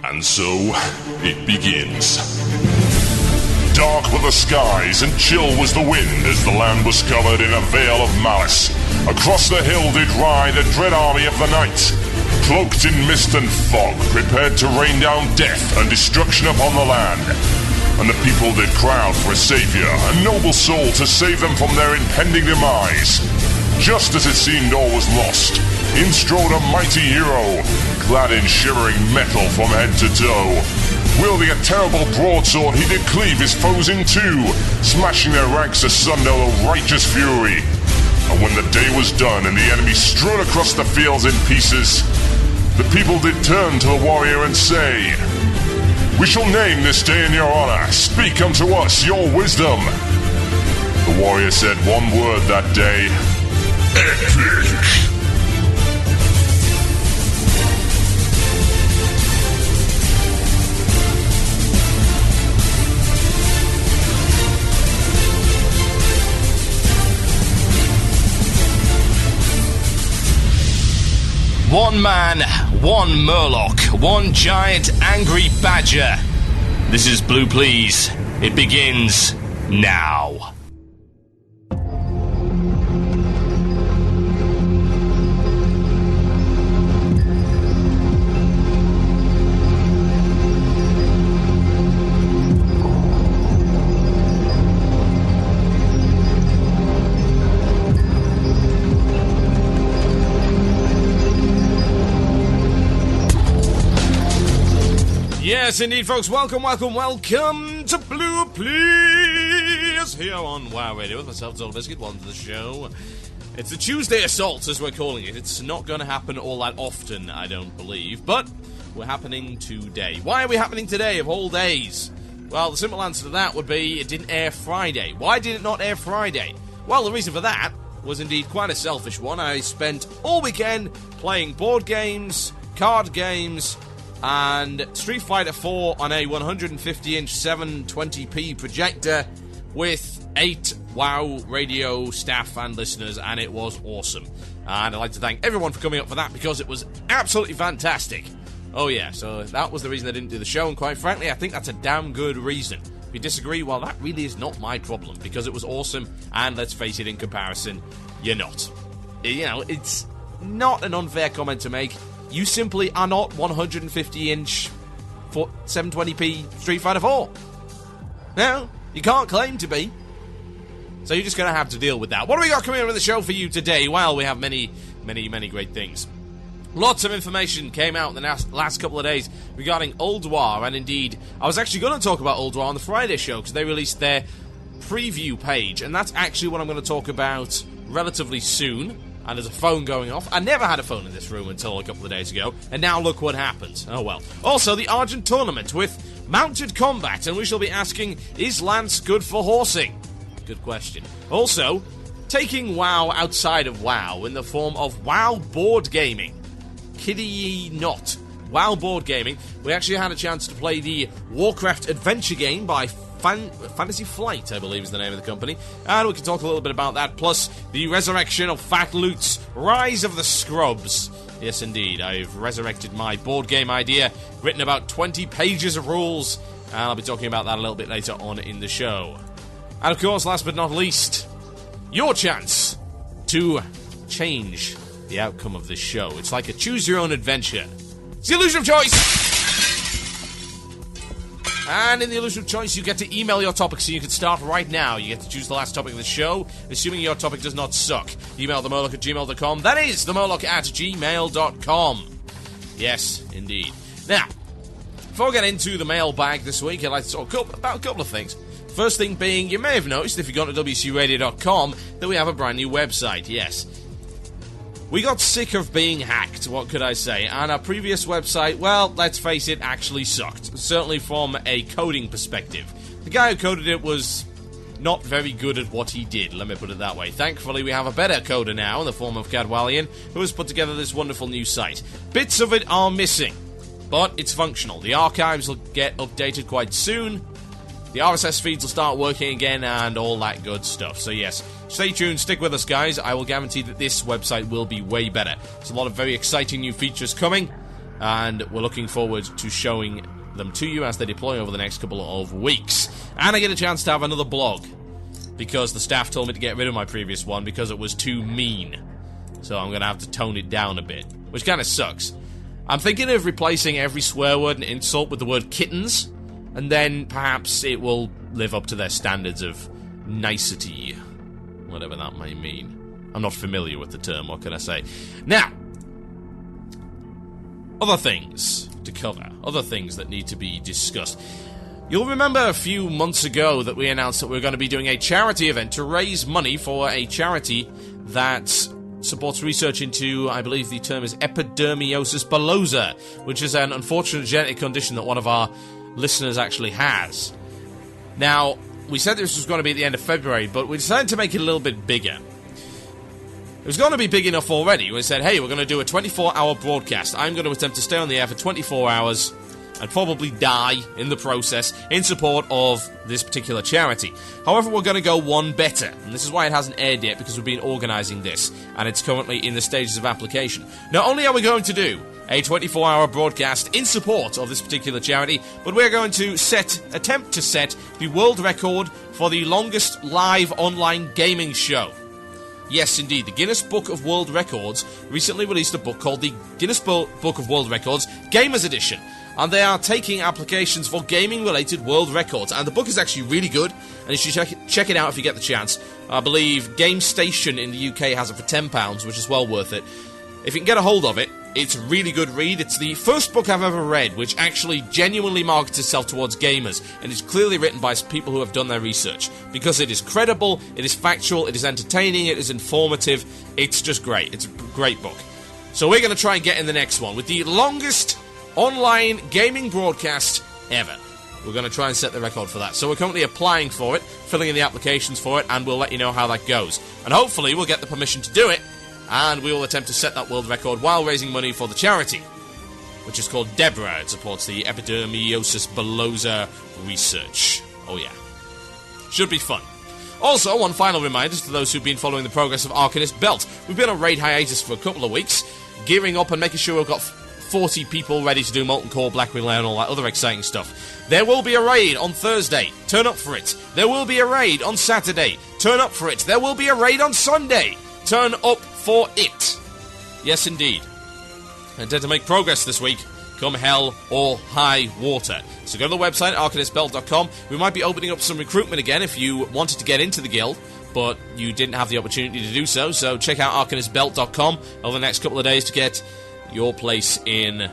And so, it begins. Dark were the skies and chill was the wind as the land was covered in a veil of malice. Across the hill did ride the dread army of the night, cloaked in mist and fog, prepared to rain down death and destruction upon the land. And the people did crowd for a savior, a noble soul to save them from their impending demise. Just as it seemed all was lost, in strode a mighty hero, clad in shivering metal from head to toe. Wielding a terrible broadsword, he did cleave his foes in two, smashing their ranks asunder with righteous fury. And when the day was done and the enemy strode across the fields in pieces, the people did turn to the warrior and say, "We shall name this day in your honor. Speak unto us your wisdom." The warrior said one word that day: epic. One man, one Murloc, one giant angry badger. This is Blue Plz. It begins now. Yes, indeed, folks. Welcome to Blue Plz here on WoW Radio with myself, TotalBiscuit. Welcome to the show. It's the Tuesday Assault, as we're calling it. It's not going to happen all that often, I don't believe, but we're happening today. Why are we happening today, of all days? Well, the simple answer to that would be it didn't air Friday. Why did it not air Friday? Well, the reason for that was indeed quite a selfish one. I spent all weekend playing board games, card games, and Street Fighter 4 on a 150-inch 720p projector with 8 WoW radio staff and listeners, and it was awesome. And I'd like to thank everyone for coming up for that, because it was absolutely fantastic. Oh yeah, so that was the reason I didn't do the show, and quite frankly, I think that's a damn good reason. If you disagree, well, that really is not my problem, because it was awesome, and let's face it, in comparison, you're not. You know, it's not an unfair comment to make. You simply are not 150-inch 720p Street Fighter 4. No, you can't claim to be. So you're just going to have to deal with that. What do we got coming up in the show for you today? Well, we have many great things. Lots of information came out in the last couple of days regarding Ulduar, and indeed, I was actually going to talk about Ulduar on the Friday show, because they released their preview page, and that's actually what I'm going to talk about relatively soon. And there's a phone going off. I never had a phone in this room until a couple of days ago, and now look what happened. Oh well. Also, the Argent tournament with mounted combat, and we shall be asking, is Lance good for horsing? Good question. Also, taking WoW outside of WoW in the form of WoW board gaming. Kiddie ye not. WoW board gaming. We actually had a chance to play the Warcraft adventure game by Fantasy Flight, I believe is the name of the company, and we can talk a little bit about that, plus the resurrection of Fat Loot's Rise of the Scrubs. Yes, indeed, I've resurrected my board game idea, written about 20 pages of rules, and I'll be talking about that a little bit later on in the show. And of course, last but not least, your chance to change the outcome of this show. It's like a choose-your-own-adventure. It's the illusion of choice! And in the illusion of choice, you get to email your topic, so you can start right now. You get to choose the last topic of the show, assuming your topic does not suck. Email themurloc@gmail.com. That is themurloc@gmail.com. Yes, indeed. Now, before we get into the mailbag this week, I'd like to talk about a couple of things. First thing being, you may have noticed, if you've gone to wcradio.com, that we have a brand new website. Yes. We got sick of being hacked, what could I say, and our previous website, well, let's face it, actually sucked. Certainly from a coding perspective. The guy who coded it was not very good at what he did, let me put it that way. Thankfully, we have a better coder now in the form of Cadwallian, who has put together this wonderful new site. Bits of it are missing, but it's functional. The archives will get updated quite soon. The RSS feeds will start working again and all that good stuff. So yes, stay tuned, stick with us guys. I will guarantee that this website will be way better. There's a lot of very exciting new features coming, and we're looking forward to showing them to you as they deploy over the next couple of weeks. And I get a chance to have another blog, because the staff told me to get rid of my previous one because it was too mean. So I'm going to have to tone it down a bit, which kind of sucks. I'm thinking of replacing every swear word and insult with the word kittens, and then perhaps it will live up to their standards of nicety, whatever that may mean. I'm not familiar with the term, what can I say? Now, other things to cover, other things that need to be discussed. You'll remember a few months ago that we announced that we were going to be doing a charity event to raise money for a charity that supports research into, I believe the term is epidermolysis bullosa, which is an unfortunate genetic condition that one of our listeners actually has. Now, we said this was going to be at the end of February, but we decided to make it a little bit bigger. It was going to be big enough already. We said, hey, we're going to do a 24-hour broadcast. I'm going to attempt to stay on the air for 24 hours and probably die in the process in support of this particular charity. However, we're going to go one better, and this is why it hasn't aired yet, because we've been organising this, and it's currently in the stages of application. Not only are we going to do a 24-hour broadcast in support of this particular charity, but we're going to attempt to set the world record for the longest live online gaming show. Yes, indeed, the Guinness Book of World Records recently released a book called the Guinness Book of World Records Gamers Edition, and they are taking applications for gaming-related world records, and the book is actually really good, and you should check it out if you get the chance. I believe Game Station in the UK has it for £10, which is well worth it. If you can get a hold of it, it's a really good read. It's the first book I've ever read which actually genuinely markets itself towards gamers, and it's clearly written by people who have done their research, because it is credible, it is factual, it is entertaining, it is informative. It's just great. It's a great book. So we're going to try and get in the next one with the longest online gaming broadcast ever. We're going to try and set the record for that. So we're currently applying for it, filling in the applications for it, and we'll let you know how that goes. And hopefully we'll get the permission to do it, and we will attempt to set that world record while raising money for the charity, which is called Deborah. It supports the epidermolysis bullosa research. Oh yeah. Should be fun. Also, one final reminder to those who've been following the progress of Arcanist Belt. We've been on raid hiatus for a couple of weeks, gearing up and making sure we've got 40 people ready to do Molten Core, Black Relay, and all that other exciting stuff. There will be a raid on Thursday. Turn up for it. There will be a raid on Saturday. Turn up for it. There will be a raid on Sunday. Turn up for it. Yes, indeed. I intend to make progress this week, come hell or high water. So go to the website, arcanistbelt.com. We might be opening up some recruitment again if you wanted to get into the guild, but you didn't have the opportunity to do so. So check out arcanistbelt.com over the next couple of days to get your place in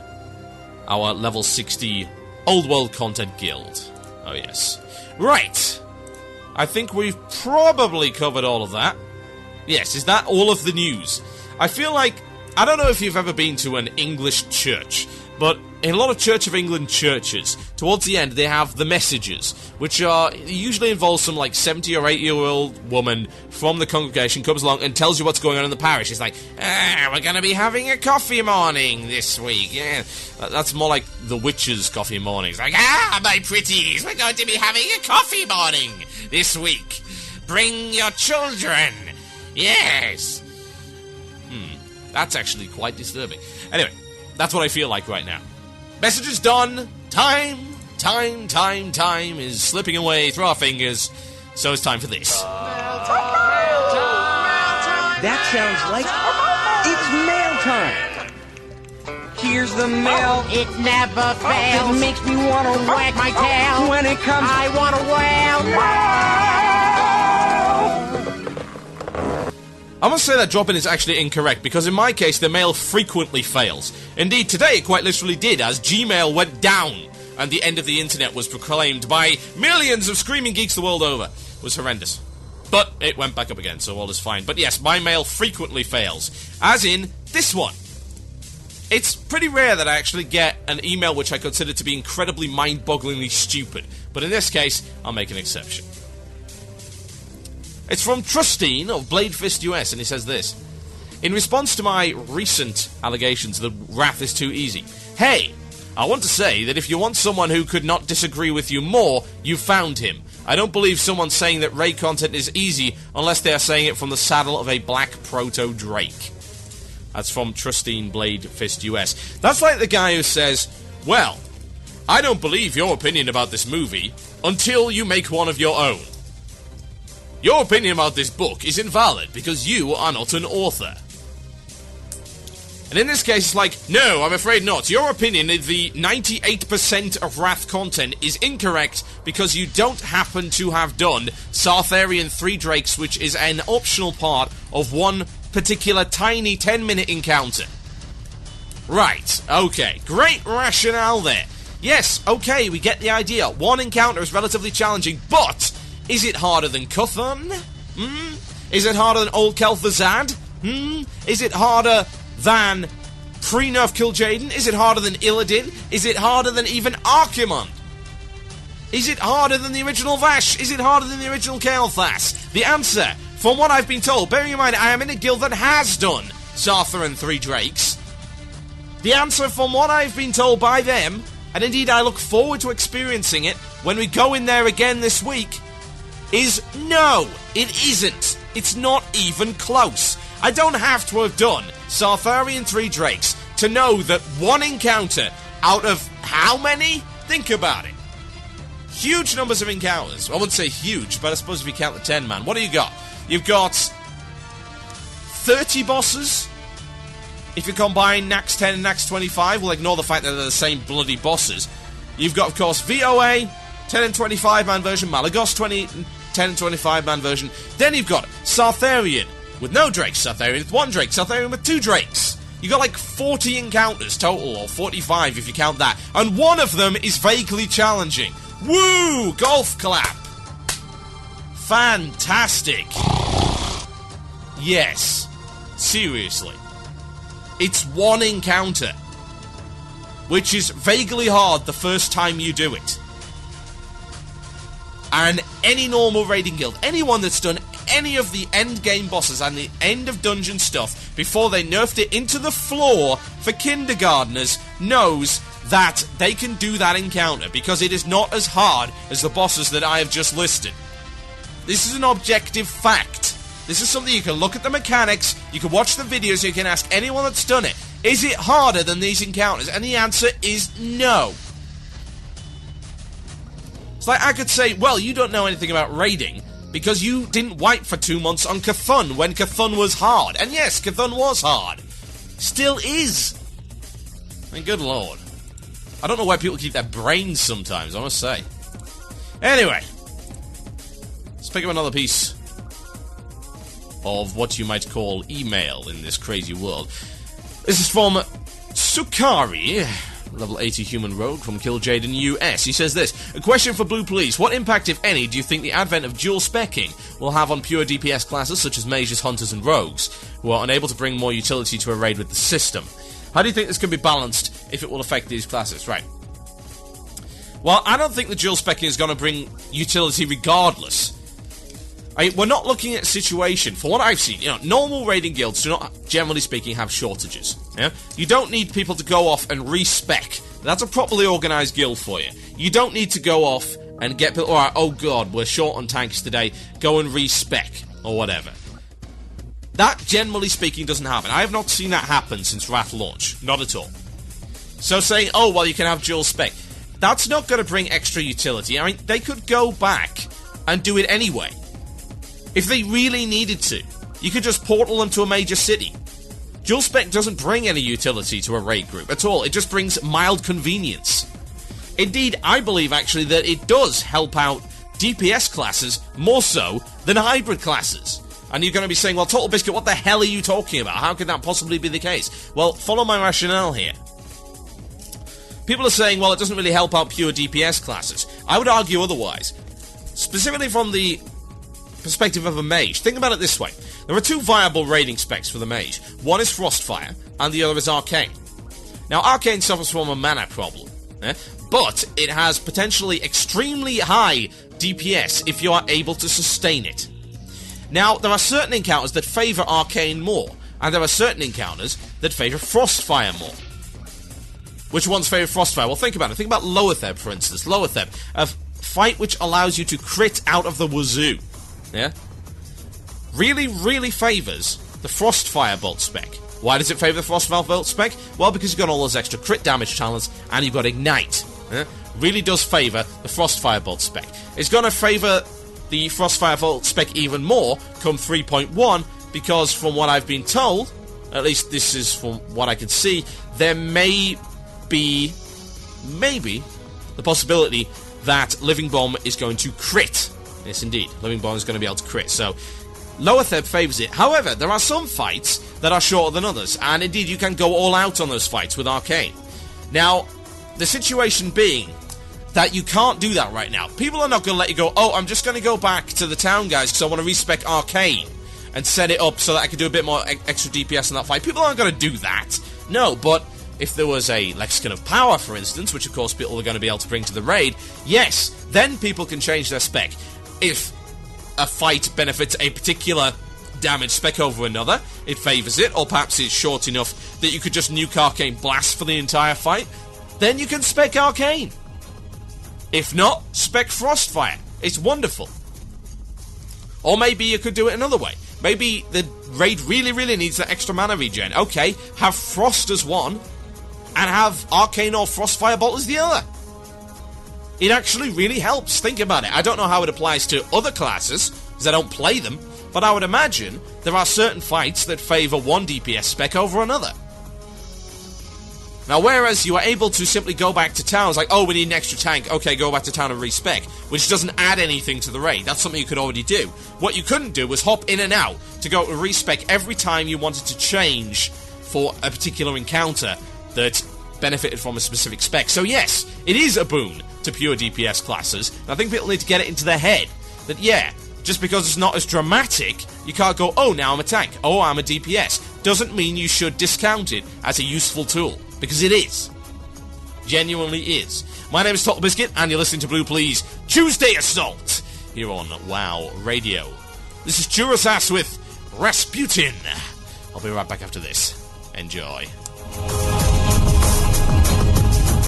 our level 60 Old World Content Guild. Oh, yes. Right. I think we've probably covered all of that. Yes, is that all of the news? I feel like, I don't know if you've ever been to an English church, but in a lot of Church of England churches, towards the end they have the messages, which usually involve some like 70 or 80-year-old woman from the congregation comes along and tells you what's going on in the parish. It's like, we're going to be having a coffee morning this week. Yeah, that's more like the witches' coffee mornings. Like, my pretties, we're going to be having a coffee morning this week. Bring your children. Yes. That's actually quite disturbing. Anyway, that's what I feel like right now. Message is done. Time is slipping away through our fingers. So it's time for this. That sounds like it's mail time. Here's the mail. It never fails. It makes me want to wag my tail. When it comes, I want to wail. I must say that drop-in is actually incorrect, because in my case the mail frequently fails. Indeed, today it quite literally did, as Gmail went down, and the end of the internet was proclaimed by millions of screaming geeks the world over. It was horrendous. But it went back up again, so all is fine. But yes, my mail frequently fails. As in, this one. It's pretty rare that I actually get an email which I consider to be incredibly mind-bogglingly stupid. But in this case, I'll make an exception. It's from Trustine of Bladefist US, and he says this. In response to my recent allegations that Wrath is too easy, hey, I want to say that if you want someone who could not disagree with you more, you've found him. I don't believe someone saying that raid content is easy unless they are saying it from the saddle of a black proto-Drake. That's from Trustine Blade Fist US. That's like the guy who says, well, I don't believe your opinion about this movie until you make one of your own. Your opinion about this book is invalid because you are not an author. And in this case, it's like, no, I'm afraid not. Your opinion of the 98% of Wrath content is incorrect because you don't happen to have done Sartharian 3 Drakes, which is an optional part of one particular tiny 10-minute encounter. Right, okay, great rationale there. Yes, okay, we get the idea. One encounter is relatively challenging, but is it harder than Cthulhu? Is it harder than Old Kel'Thuzad? Is it harder than pre-nerf Kil'jaeden? Is it harder than Illidan? Is it harder than even Archimonde? Is it harder than the original Vash? Is it harder than the original Kael'thas? The answer, from what I've been told, bearing in mind I am in a guild that has done Sartharan 3 Drakes, the answer from what I've been told by them, and indeed I look forward to experiencing it when we go in there again this week, is no, it isn't. It's not even close. I don't have to have done Sartharian 3 Drakes to know that one encounter out of how many? Think about it. Huge numbers of encounters. I wouldn't say huge, but I suppose if you count the 10-man. What do you got? You've got 30 bosses. If you combine Nax 10 and Nax 25, we'll ignore the fact that they're the same bloody bosses. You've got, of course, VOA, 10 and 25-man version, Malagos 10 and 25-man version. Then you've got Sartharian with no Drakes, Sartharian with 1 Drake, Sartharian with 2 Drakes. You got like 40 encounters total, or 45 if you count that. And one of them is vaguely challenging. Woo! Golf clap! Fantastic! Yes. Seriously. It's one encounter, which is vaguely hard the first time you do it. And any normal raiding guild, anyone that's done any of the end game bosses and the end of dungeon stuff before they nerfed it into the floor for kindergartners knows that they can do that encounter because it is not as hard as the bosses that I have just listed. This is an objective fact. This is something you can look at the mechanics, you can watch the videos, you can ask anyone that's done it. Is it harder than these encounters? And the answer is no. It's like I could say, well, you don't know anything about raiding because you didn't wipe for 2 months on Cthulhu when Cthulhu was hard. And yes, Cthulhu was hard. Still is. And good lord. I don't know why people keep their brains sometimes, I must say. Anyway. Let's pick up another piece of what you might call email in this crazy world. This is from Sukari, level 80 human rogue from Kil'jaeden US. He says this: a question for Blue Plz. What impact, if any, do you think the advent of dual specking will have on pure DPS classes such as mages, hunters and rogues, who are unable to bring more utility to a raid with the system? How do you think this can be balanced if it will affect these classes? Right. Well, I don't think the dual specking is going to bring utility regardless. We're not looking at a situation, for what I've seen, normal raiding guilds do not, generally speaking, have shortages. Yeah? You don't need people to go off and respec. That's a properly organised guild for you. You don't need to go off and get people, alright, oh god, we're short on tanks today, go and respec, or whatever. That, generally speaking, doesn't happen. I have not seen that happen since Wrath launch. Not at all. So saying, oh, well, you can have dual spec, that's not going to bring extra utility. I mean, they could go back and do it anyway. If they really needed to, you could just portal them to a major city. Dual spec doesn't bring any utility to a raid group at all. It just brings mild convenience. Indeed, I believe actually that it does help out DPS classes more so than hybrid classes. And you're going to be saying, well, TotalBiscuit, what the hell are you talking about? How could that possibly be the case? Well, follow my rationale here. People are saying, well, it doesn't really help out pure DPS classes. I would argue otherwise. Specifically from the perspective of a mage. Think about it this way. There are 2 viable raiding specs for the mage. One is Frostfire, and the other is Arcane. Now, Arcane suffers from a mana problem, but it has potentially extremely high DPS if you are able to sustain it. Now, there are certain encounters that favour Arcane more, and there are certain encounters that favour Frostfire more. Which ones favour Frostfire? Well, think about it. Think about Loatheb, for instance. Loatheb, a fight which allows you to crit out of the wazoo. Yeah? Really, really favours the Frostfire bolt spec. Why does it favour the Frostfire Bolt spec? Well, because you've got all those extra crit damage talents, and you've got Ignite. Really does favour the Frostfire Bolt spec. It's going to favour the Frostfire Bolt spec even more come 3.1, because from what I've been told, at least this is from what I can see, there may be, maybe, the possibility that Living Bomb is going to crit. Yes, indeed. Living Bomb is going to be able to crit. So, Lower Theb favours it. However, there are some fights that are shorter than others, and indeed you can go all out on those fights with Arcane. Now, the situation being that you can't do that right now. People are not going to let you go, oh, I'm just going to go back to the town, guys, because I want to respec Arcane and set it up so that I can do a bit more extra DPS in that fight. People aren't going to do that. No, but if there was a Lexicon of Power, for instance, which of course people are going to be able to bring to the raid, yes, then people can change their spec. If a fight benefits a particular damage spec over another, it favours it, or perhaps it's short enough that you could just nuke Arcane Blast for the entire fight, then you can spec Arcane. If not, spec Frostfire. It's wonderful. Or maybe you could do it another way. Maybe the raid really, really needs that extra mana regen. Okay, have Frost as one, and have Arcane or Frostfire Bolt as the other. It actually really helps. Think about it. I don't know how it applies to other classes, because I don't play them, but I would imagine there are certain fights that favour one DPS spec over another. Now, whereas you are able to simply go back to town, it's like, oh, we need an extra tank, okay, go back to town and respec, which doesn't add anything to the raid. That's something you could already do. What you couldn't do was hop in and out to go to respec every time you wanted to change for a particular encounter that benefited from a specific spec. So yes, it is a boon to pure DPS classes, and I think people need to get it into their head that, yeah, just because it's not as dramatic, you can't go, oh, now I'm a tank, oh, I'm a DPS. Doesn't mean you should discount it as a useful tool. Because it is. Genuinely is. My name is TotalBiscuit, and you're listening to Blue Plz Tuesday Assault here on WoW Radio. This is Jurasass with Rasputin. I'll be right back after this. Enjoy.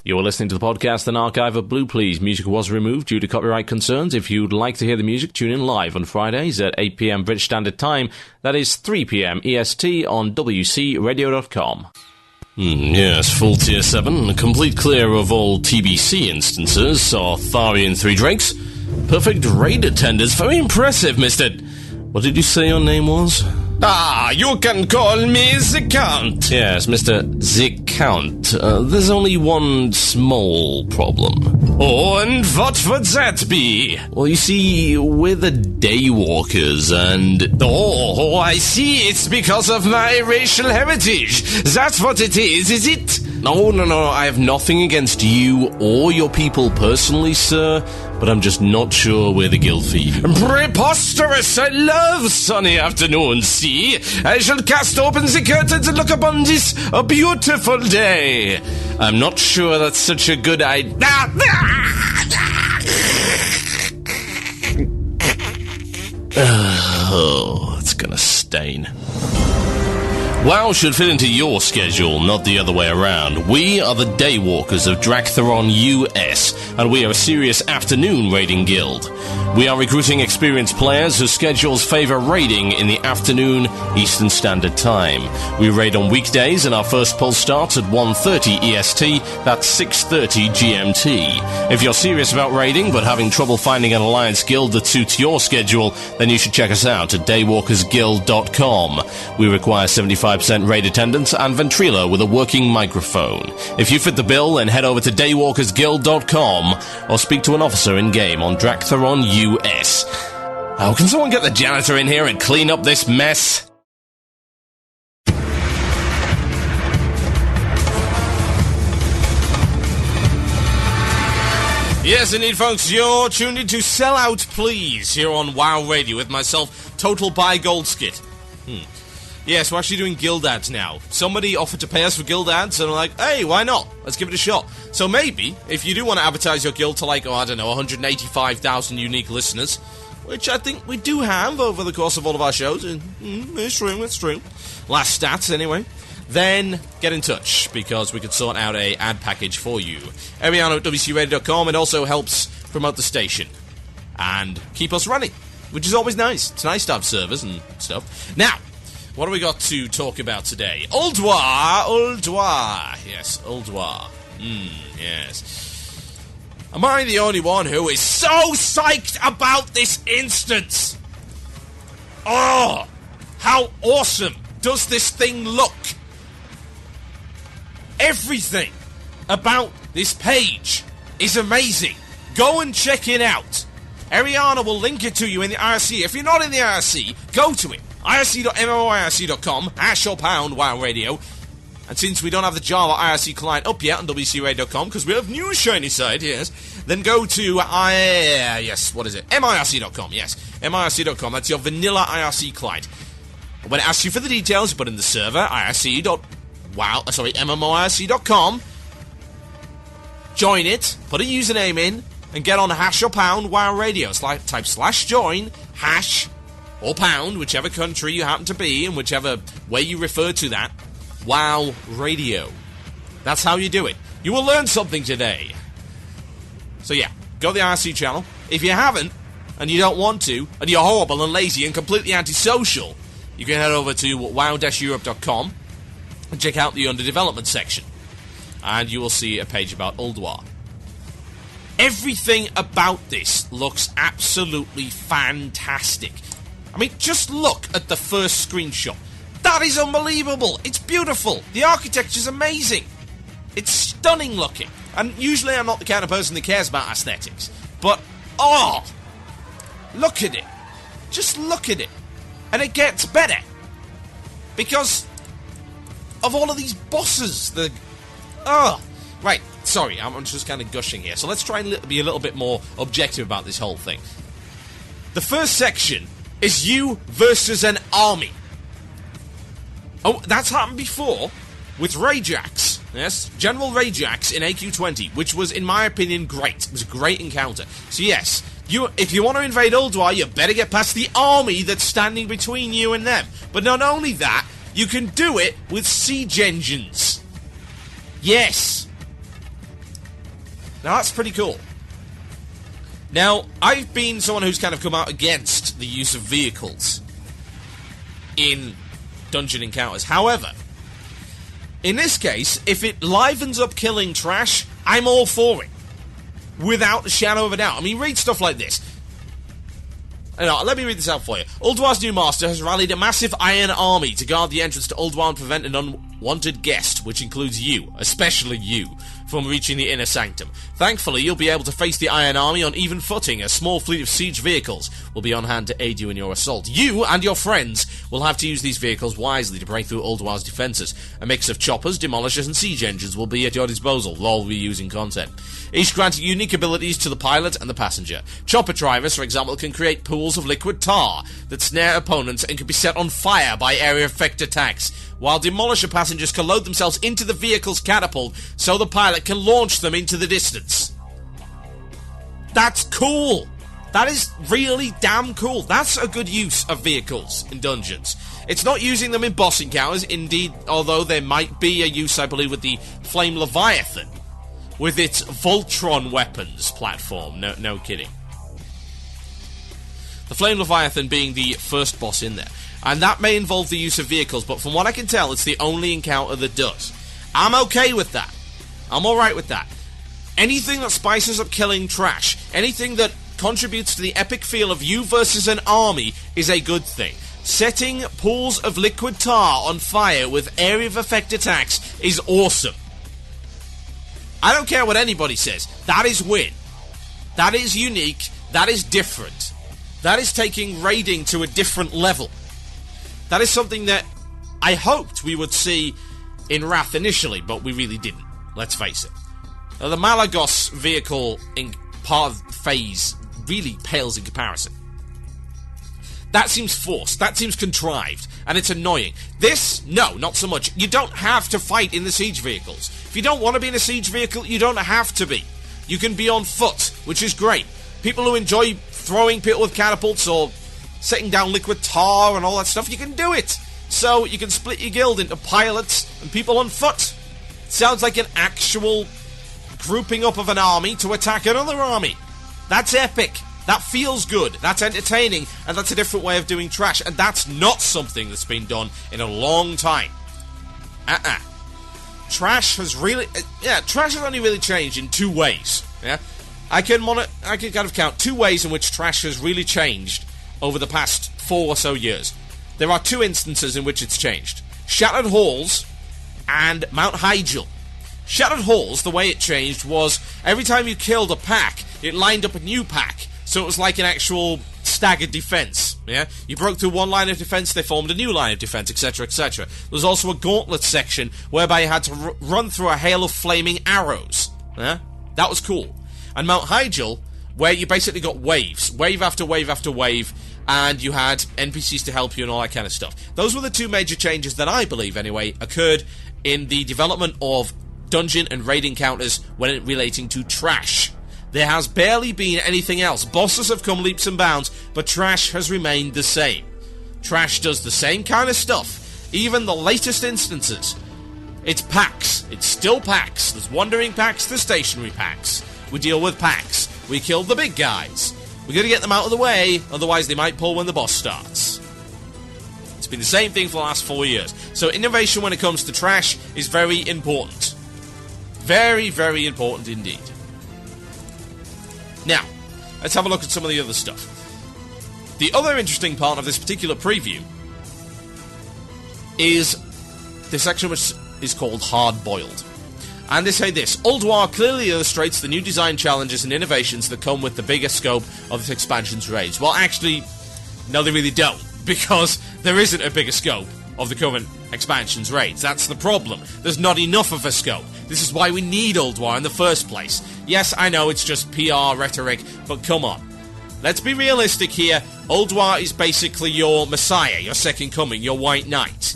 You're listening to the podcast and archive of Blue Plz. Music was removed due to copyright concerns. If you'd like to hear the music, tune in live on Fridays at 8 p.m. British Standard Time. That is 3 p.m. EST on WCRadio.com. Yes, full tier 7, complete clear of all TBC instances, Sartharian 3 Drakes, perfect raid attenders, very impressive, Mr. What did you say your name was? Ah, you can call me the Count. Yes, Mr. The Count. There's only one small problem. Oh, and what would that be? Well, you see, we're the Daywalkers, and... Oh, I see. It's because of my racial heritage. That's what it is it? No, I have nothing against you or your people personally, sir, but I'm just not sure we're the guild for you. Preposterous! I love sunny afternoons, see? I shall cast open the curtains and look upon this a beautiful day. I'm not sure that's such a good idea. Oh, it's gonna stain. WoW should fit into your schedule, not the other way around. We are the Daywalkers of Draktheron US, and we are a serious afternoon raiding guild. We are recruiting experienced players whose schedules favour raiding in the afternoon Eastern Standard Time. We raid on weekdays, and our first pulse starts at 1:30 EST, that's 6:30 GMT. If you're serious about raiding but having trouble finding an alliance guild that suits your schedule, then you should check us out at daywalkersguild.com. We require 75% raid attendance and Ventrilo with a working microphone. If you fit the bill, then head over to daywalkersguild.com or speak to an officer in-game on Draktheron US. Oh, can someone get the janitor in here and clean up this mess? Yes, indeed, folks, you're tuned into Sell Out Please here on WoW Radio with myself, TotalBiscuit. Yes, we're actually doing guild ads now. Somebody offered to pay us for guild ads, and I'm like, hey, why not? Let's give it a shot. So maybe, if you do want to advertise your guild to, 185,000 unique listeners, which I think we do have over the course of all of our shows, it's true. Last stats, anyway. Then get in touch, because we could sort out a ad package for you. Ariano at WCRadio.com. It also helps promote the station and keep us running, which is always nice. It's nice to have servers and stuff. Now, What do we got to talk about today? Ulduar. Yes, Ulduar. Yes. Am I the only one who is so psyched about this instance? Oh, how awesome does this thing look? Everything about this page is amazing. Go and check it out. Ariana will link it to you in the IRC. If you're not in the IRC, go to it. IRC.moirc.com, # WOW Radio. And since we don't have the Java IRC client up yet on WCRadio.com, because we have new shiny side, yes, then go to, MIRC.com, yes, MIRC.com, that's your vanilla IRC client. When it asks you for the details, you put in the server, MMOIRC.com, join it, put a username in, and get on # WOW Radio. Type /join, # or pound, whichever country you happen to be, and whichever way you refer to that, WOW Radio. That's how you do it. You will learn something today. So yeah, go to the IRC channel. If you haven't, and you don't want to, and you're horrible and lazy and completely antisocial, you can head over to wow-europe.com and check out the under development section. And you will see a page about Ulduar. Everything about this looks absolutely fantastic. I mean, just look at the first screenshot. That is unbelievable. It's beautiful. The architecture's amazing. It's stunning looking. And usually I'm not the kind of person that cares about aesthetics. But, oh, look at it. Just look at it. And it gets better. Because of all of these bosses. Right, sorry, I'm just kind of gushing here. So let's try and be a little bit more objective about this whole thing. The first section is you versus an army. Oh, that's happened before with Rajax. Yes, General Rajax in AQ20, which was, in my opinion, great. It was a great encounter. So yes, if you want to invade Ulduar, you better get past the army that's standing between you and them. But not only that, you can do it with siege engines. Yes. Now that's pretty cool. Now, I've been someone who's kind of come out against the use of vehicles in dungeon encounters. However, in this case, if it livens up killing trash, I'm all for it. Without a shadow of a doubt. I mean, read stuff like this. Let me read this out for you. Ulduar's new master has rallied a massive iron army to guard the entrance to Ulduar and prevent an unwanted guest, which includes you, especially you, from reaching the inner sanctum. Thankfully, you'll be able to face the Iron Army on even footing. A small fleet of siege vehicles will be on hand to aid you in your assault. You and your friends will have to use these vehicles wisely to break through Ulduar's defences. A mix of choppers, demolishers and siege engines will be at your disposal, while reusing content. Each granting unique abilities to the pilot and the passenger. Chopper drivers, for example, can create pools of liquid tar that snare opponents and can be set on fire by area effect attacks, while demolisher passengers can load themselves into the vehicle's catapult so the pilot can launch them into the distance. That's cool. That is really damn cool. That's a good use of vehicles in dungeons. It's not using them in boss encounters, indeed, although there might be a use, I believe, with the Flame Leviathan, with its Voltron weapons platform. No kidding. The Flame Leviathan being the first boss in there. And that may involve the use of vehicles, but from what I can tell, it's the only encounter that does. I'm okay with that. I'm alright with that. Anything that spices up killing trash, anything that contributes to the epic feel of you versus an army is a good thing. Setting pools of liquid tar on fire with area of effect attacks is awesome. I don't care what anybody says. That is win. That is unique. That is different. That is taking raiding to a different level. That is something that I hoped we would see in Wrath initially, but we really didn't. Let's face it. Now, the Malagos vehicle in part of phase really pales in comparison. That seems forced. That seems contrived. And it's annoying. This, no, not so much. You don't have to fight in the siege vehicles. If you don't want to be in a siege vehicle, you don't have to be. You can be on foot, which is great. People who enjoy throwing people with catapults or setting down liquid tar and all that stuff, you can do it. So you can split your guild into pilots and people on foot. It sounds like an actual grouping up of an army to attack another army. That's epic. That feels good, that's entertaining, and that's a different way of doing trash, and that's not something that's been done in a long time. Trash has only really changed in two ways, yeah? I can kind of count two ways in which trash has really changed over the past 4 or so years. There are two instances in which it's changed. Shattered Halls and Mount Hyjal. Shattered Halls, the way it changed was every time you killed a pack, it lined up a new pack. So it was like an actual staggered defense, yeah? You broke through one line of defense, they formed a new line of defense, etc., etc. There was also a gauntlet section whereby you had to run through a hail of flaming arrows, yeah? That was cool. And Mount Hyjal, where you basically got waves, wave after wave after wave, and you had NPCs to help you and all that kind of stuff. Those were the two major changes that I believe, anyway, occurred in the development of dungeon and raid encounters when relating to trash. There has barely been anything else. Bosses have come leaps and bounds, but trash has remained the same. Trash does the same kind of stuff, even the latest instances. It's packs. It's still packs. There's wandering packs, there's stationary packs. We deal with packs. We kill the big guys. We're going to get them out of the way, otherwise they might pull when the boss starts. It's been the same thing for the last 4 years. So innovation when it comes to trash is very important. Very, very important indeed. Now, let's have a look at some of the other stuff. The other interesting part of this particular preview is the section which is called Hard Boiled. And they say this: Ulduar clearly illustrates the new design challenges and innovations that come with the bigger scope of this expansion's raids. Well, actually, no, they really don't, because there isn't a bigger scope of the current expansion's raids. That's the problem. There's not enough of a scope. This is why we need Ulduar in the first place. Yes, I know it's just PR rhetoric, but come on. Let's be realistic here. Ulduar is basically your messiah, your second coming, your white knight.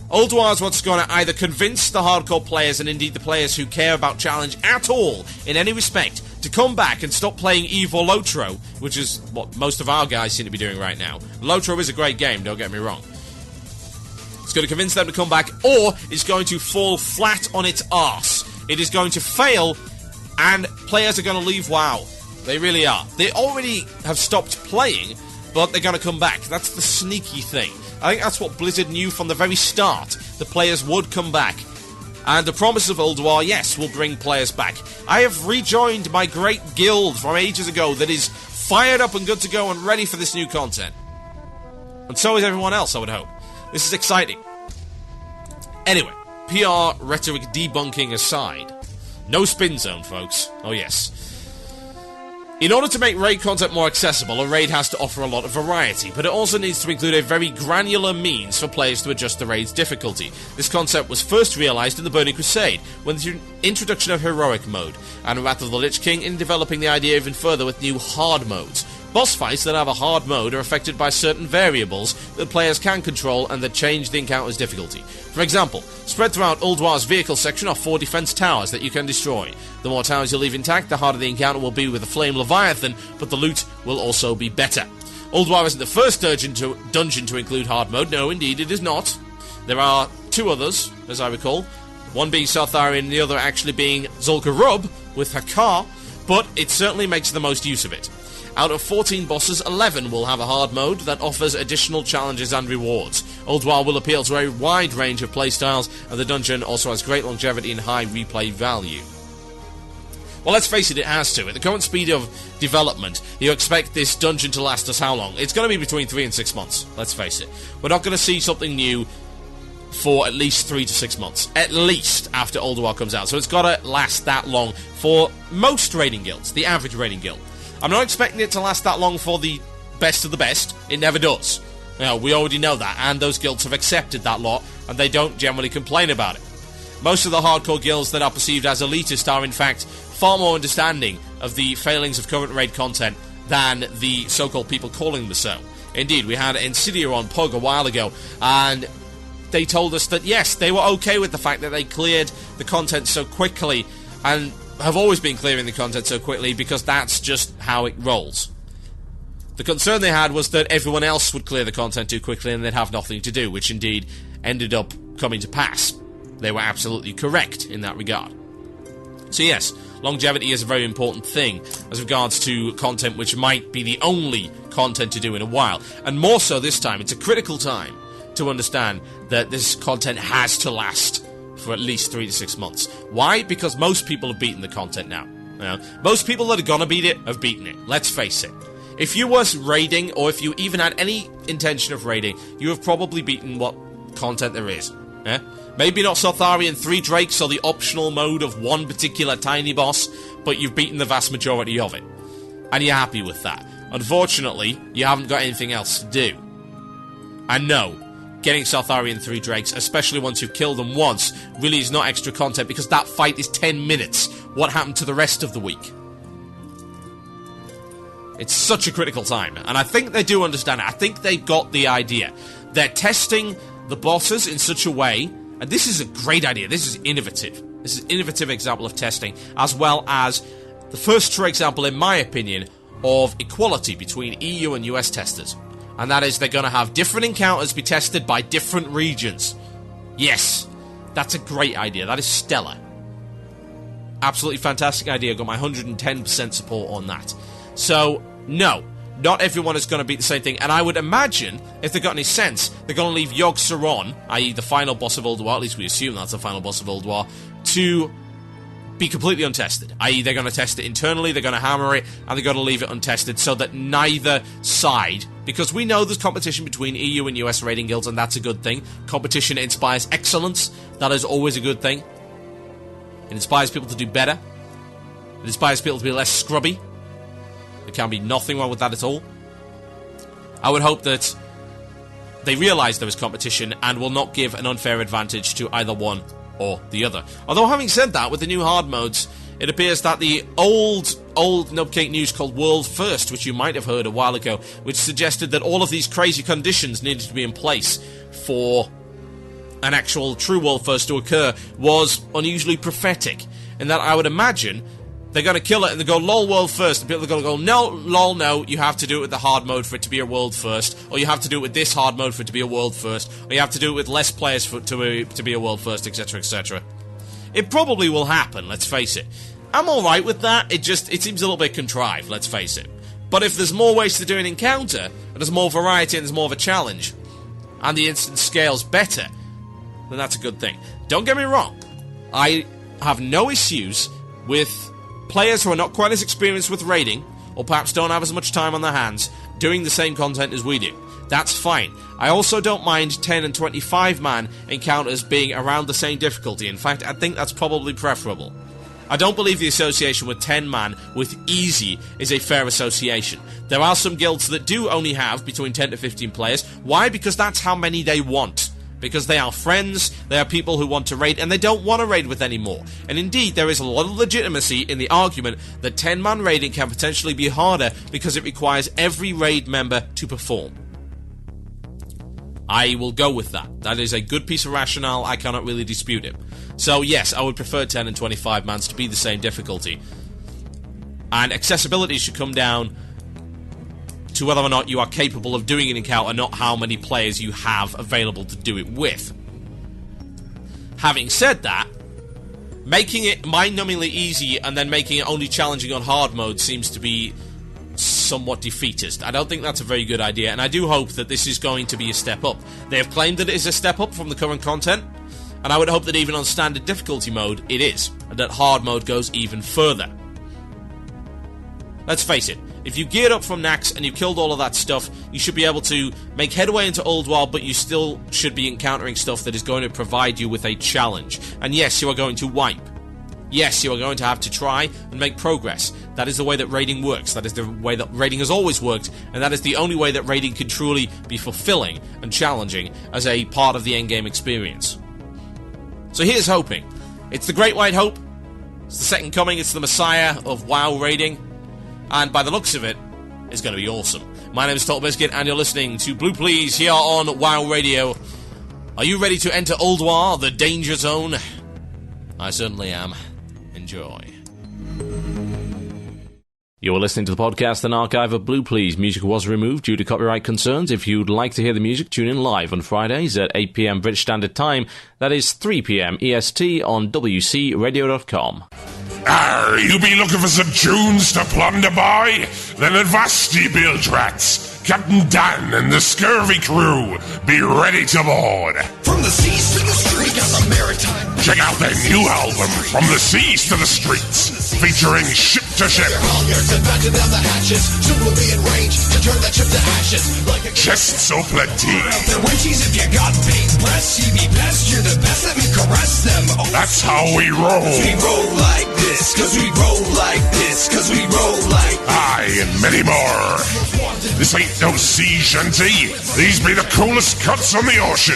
Ulduar is what's going to either convince the hardcore players, and indeed the players who care about challenge at all, in any respect, to come back and stop playing Eve or Lotro, which is what most of our guys seem to be doing right now. Lotro is a great game, don't get me wrong. It's going to convince them to come back, or it's going to fall flat on its arse. It is going to fail, and players are going to leave WoW. They really are. They already have stopped playing, but they're going to come back. That's the sneaky thing. I think that's what Blizzard knew from the very start. The players would come back. And the promise of Ulduar, yes, will bring players back. I have rejoined my great guild from ages ago that is fired up and good to go and ready for this new content. And so is everyone else, I would hope. This is exciting. Anyway, PR rhetoric debunking aside, no spin zone, folks. Oh yes. In order to make raid content more accessible, a raid has to offer a lot of variety, but it also needs to include a very granular means for players to adjust the raid's difficulty. This concept was first realised in the Burning Crusade, with the introduction of Heroic Mode, and Wrath of the Lich King in developing the idea even further with new hard modes. Boss fights that have a hard mode are affected by certain variables that players can control and that change the encounter's difficulty. For example, spread throughout Ulduar's vehicle section are 4 defense towers that you can destroy. The more towers you leave intact, the harder the encounter will be with the Flame Leviathan, but the loot will also be better. Ulduar isn't the first dungeon to include hard mode. No, indeed, it is not. There are 2 others, as I recall. One being Sartharian and the other actually being Zul'Gurub with Hakar, but it certainly makes the most use of it. Out of 14 bosses, 11 will have a hard mode that offers additional challenges and rewards. Ulduar will appeal to a wide range of playstyles, and the dungeon also has great longevity and high replay value. Well, let's face it, it has to. At the current speed of development, you expect this dungeon to last us how long? It's going to be between 3 and 6 months, let's face it. We're not going to see something new for at least 3 to 6 months. At least after Ulduar comes out. So it's got to last that long for most raiding guilds, the average raiding guild. I'm not expecting it to last that long for the best of the best. It never does. You know, we already know that, and those guilds have accepted that lot, and they don't generally complain about it. Most of the hardcore guilds that are perceived as elitist are, in fact, far more understanding of the failings of current raid content than the so-called people calling them so. Indeed, we had Insidia on Pug a while ago, and they told us that, yes, they were okay with the fact that they cleared the content so quickly, and have always been clearing the content so quickly because that's just how it rolls. The concern they had was that everyone else would clear the content too quickly and they'd have nothing to do, which indeed ended up coming to pass. They were absolutely correct in that regard. So yes, Longevity is a very important thing as regards to content which might be the only content to do in a while. And more so this time, it's a critical time to understand that this content has to last for at least 3 to 6 months. Why? Because most people have beaten the content now. You know, most people that are gonna beat it have beaten it. Let's face it. If you was raiding, or if you even had any intention of raiding, you have probably beaten what content there is. Yeah? Maybe not Sartharian 3 Drakes or the optional mode of one particular tiny boss, but you've beaten the vast majority of it. And you're happy with that. Unfortunately, you haven't got anything else to do. And no, getting Sartharian 3 Drakes, especially once you've killed them once, really is not extra content because that fight is 10 minutes. What happened to the rest of the week? It's such a critical time, and I think they do understand it. I think they've got the idea. They're testing the bosses in such a way, and this is a great idea. This is innovative. This is an innovative example of testing, as well as the first true example, in my opinion, of equality between EU and US testers. And that is they're going to have different encounters be tested by different regions. Yes, that's a great idea. That is stellar. Absolutely fantastic idea. Got my 110% support on that. So, no, not everyone is going to beat the same thing. And I would imagine, if they've got any sense, they're going to leave Yogg Saron, i.e. the final boss of Ulduar, at least we assume that's the final boss of Ulduar, to be completely untested. I.e. they're going to test it internally, they're going to hammer it, and they're going to leave it untested so that neither side, because we know there's competition between EU and US raiding guilds, and that's a good thing. Competition inspires excellence. That is always a good thing. It inspires people to do better. It inspires people to be less scrubby. There can be nothing wrong with that at all. I would hope that they realise there is competition and will not give an unfair advantage to either one or the other. Although, having said that, with the new hard modes, it appears that the old Nubcake news called World First, which you might have heard a while ago, which suggested that all of these crazy conditions needed to be in place for an actual true World First to occur, was unusually prophetic. In that I would imagine they're going to kill it and they go, lol, World First, and people are going to go, no, lol, no, you have to do it with the hard mode for it to be a World First, or you have to do it with this hard mode for it to be a World First, or you have to do it with less players for it to be a World First, etc., etc. It probably will happen, let's face it. I'm alright with that, it seems a little bit contrived, let's face it. But if there's more ways to do an encounter, and there's more variety and there's more of a challenge, and the instance scale's better, then that's a good thing. Don't get me wrong, I have no issues with players who are not quite as experienced with raiding, or perhaps don't have as much time on their hands, doing the same content as we do. That's fine. I also don't mind 10 and 25 man encounters being around the same difficulty. In fact, I think that's probably preferable. I don't believe the association with 10 man with easy is a fair association. There are some guilds that do only have between 10 to 15 players. Why? Because that's how many they want. Because they are friends, they are people who want to raid, and they don't want to raid with any more. And indeed, there is a lot of legitimacy in the argument that 10-man raiding can potentially be harder because it requires every raid member to perform. I will go with that. That is a good piece of rationale, I cannot really dispute it. So yes, I would prefer 10 and 25 mans to be the same difficulty. And accessibility should come down to whether or not you are capable of doing an encounter, not how many players you have available to do it with. Having said that, making it mind-numbingly easy and then making it only challenging on hard mode seems to be somewhat defeatist. I don't think that's a very good idea, and I do hope that this is going to be a step up. They have claimed that it is a step up from the current content, and I would hope that even on standard difficulty mode, it is, and that hard mode goes even further. Let's face it, if you geared up from Nax and you killed all of that stuff, you should be able to make headway into Ulduar, but you still should be encountering stuff that is going to provide you with a challenge. And yes, you are going to wipe. Yes, you are going to have to try and make progress. That is the way that raiding works. That is the way that raiding has always worked, and that is the only way that raiding can truly be fulfilling and challenging as a part of the endgame experience. So here's hoping. It's the Great White Hope. It's the second coming. It's the Messiah of WoW raiding. And by the looks of it, it's going to be awesome. My name is TotalBiscuit, and you're listening to Blue Plz here on WoW Radio. Are you ready to enter Ulduar, the danger zone? I certainly am. Enjoy. You're listening to the podcast and archive of Blue Plz. Music was removed due to copyright concerns. If you'd like to hear the music, tune in live on Fridays at 8 p.m. British Standard Time. That is 3 p.m. EST on WCRadio.com. You be looking for some tunes to plunder by? Then avast ye, bilge rats. Captain Dan and the scurvy crew, be ready to board. From the seas to the streets, we got the maritime. Check out their new album, From the Seas to the Streets, featuring Ship to Ship. And batten down the hatches. Soon we'll be in range to turn that ship to ashes. Like a Chests so plenty. the wenchies, if you got big breasts, you be best, you're the best, let me caress them. Oh, That's how we roll. we roll like this, cause we roll like this, cause we roll like this. Aye, and many more. This ain't no sea shanty. These be the coolest cuts on the ocean.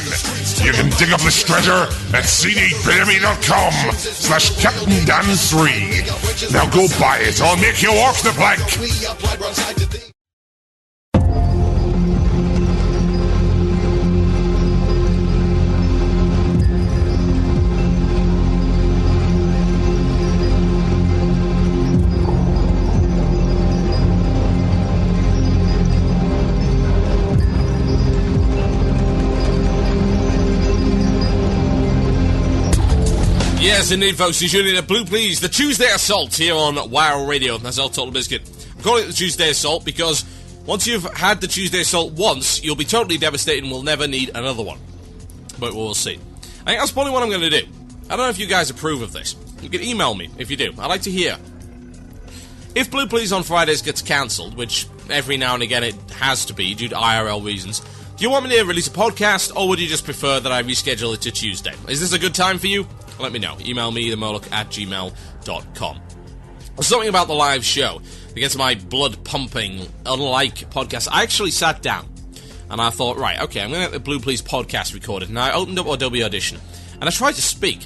You can dig up this treasure at cdbaby.com/CaptainDan3. Now go buy it or I'll make you walk the plank. We applied wrong side to the... Yes, indeed, folks. You're tuning in to Blue Plz, the Tuesday Assault here on WoW Radio. That's our TotalBiscuit. I'm calling it the Tuesday Assault because once you've had the Tuesday Assault once, you'll be totally devastated and will never need another one. But we'll see. I think that's probably what I'm going to do. I don't know if you guys approve of this. You can email me if you do. I'd like to hear. If Blue Plz on Fridays gets cancelled, which every now and again it has to be due to IRL reasons, do you want me to release a podcast, or would you just prefer that I reschedule it to Tuesday? Is this a good time for you? Let me know. Email me, themoloch@gmail.com. Something about the live show that gets my blood pumping, unlike podcasts. I actually sat down, and I thought, right, okay, I'm going to get the Blue Plz podcast recorded. And I opened up Adobe Audition, and I tried to speak,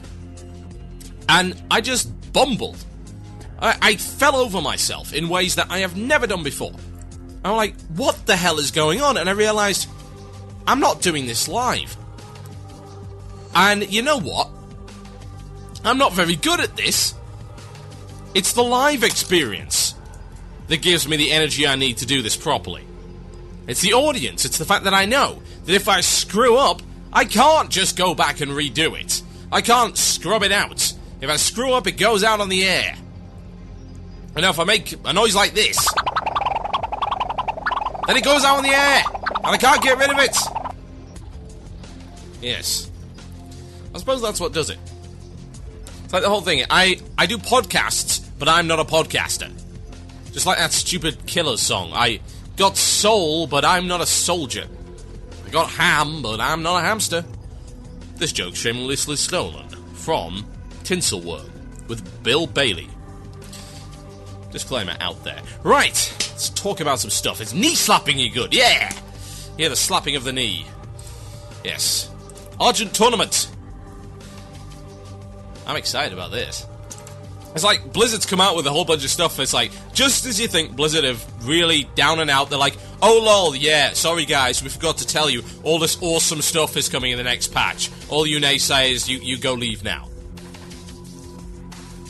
and I just bumbled. I fell over myself in ways that I have never done before. I'm like, what the hell is going on? And I realized, I'm not doing this live. And you know what? I'm not very good at this. It's the live experience that gives me the energy I need to do this properly. It's the audience. It's the fact that I know that if I screw up, I can't just go back and redo it. I can't scrub it out. If I screw up, it goes out on the air. And now if I make a noise like this, then it goes out on the air, and I can't get rid of it. Yes. I suppose that's what does it. It's like the whole thing. I do podcasts, but I'm not a podcaster. Just like that stupid Killers song. I got soul, but I'm not a soldier. I got ham, but I'm not a hamster. This joke shamelessly stolen from Tinselworm with Bill Bailey. Disclaimer out there. Right, let's talk about some stuff. It's knee slapping you good, yeah! Yeah, the slapping of the knee. Yes. Argent Tournament. I'm excited about this. It's like Blizzard's come out with a whole bunch of stuff. It's like, just as you think Blizzard have really down and out, they're like, oh lol, yeah, sorry guys, we forgot to tell you, all this awesome stuff is coming in the next patch. All you naysayers, you go leave now.